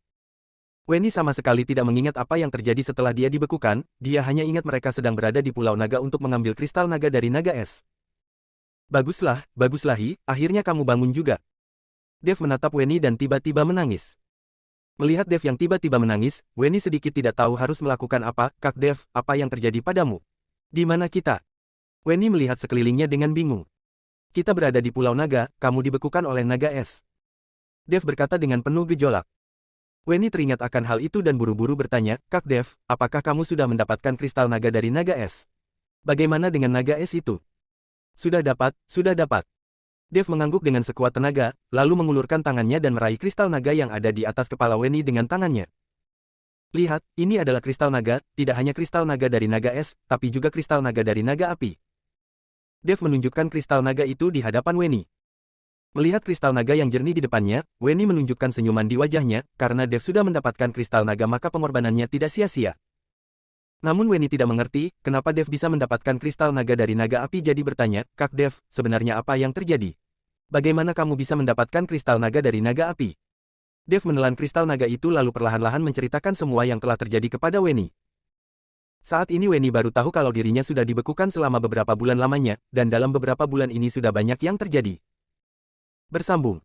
Weni sama sekali tidak mengingat apa yang terjadi setelah dia dibekukan, dia hanya ingat mereka sedang berada di Pulau Naga untuk mengambil kristal naga dari naga es. Baguslah, Hi, akhirnya kamu bangun juga. Dev menatap Weni dan tiba-tiba menangis. Melihat Dev yang tiba-tiba menangis, Weni sedikit tidak tahu harus melakukan apa. Kak Dev, apa yang terjadi padamu? Di mana kita? Weni melihat sekelilingnya dengan bingung. Kita berada di Pulau Naga, kamu dibekukan oleh naga es. Dev berkata dengan penuh gejolak. Weni teringat akan hal itu dan buru-buru bertanya, Kak Dev, apakah kamu sudah mendapatkan kristal naga dari naga es? Bagaimana dengan naga es itu? Sudah dapat, sudah dapat. Dev mengangguk dengan sekuat tenaga, lalu mengulurkan tangannya dan meraih kristal naga yang ada di atas kepala Weni dengan tangannya. Lihat, ini adalah kristal naga, tidak hanya kristal naga dari naga es, tapi juga kristal naga dari naga api. Dev menunjukkan kristal naga itu di hadapan Weni. Melihat kristal naga yang jernih di depannya, Weni menunjukkan senyuman di wajahnya, karena Dev sudah mendapatkan kristal naga maka pengorbanannya tidak sia-sia. Namun Weni tidak mengerti, kenapa Dev bisa mendapatkan kristal naga dari naga api jadi bertanya, Kak Dev, sebenarnya apa yang terjadi? Bagaimana kamu bisa mendapatkan kristal naga dari naga api? Dev menelan kristal naga itu lalu perlahan-lahan menceritakan semua yang telah terjadi kepada Weni. Saat ini Weni baru tahu kalau dirinya sudah dibekukan selama beberapa bulan lamanya, dan dalam beberapa bulan ini sudah banyak yang terjadi. Bersambung.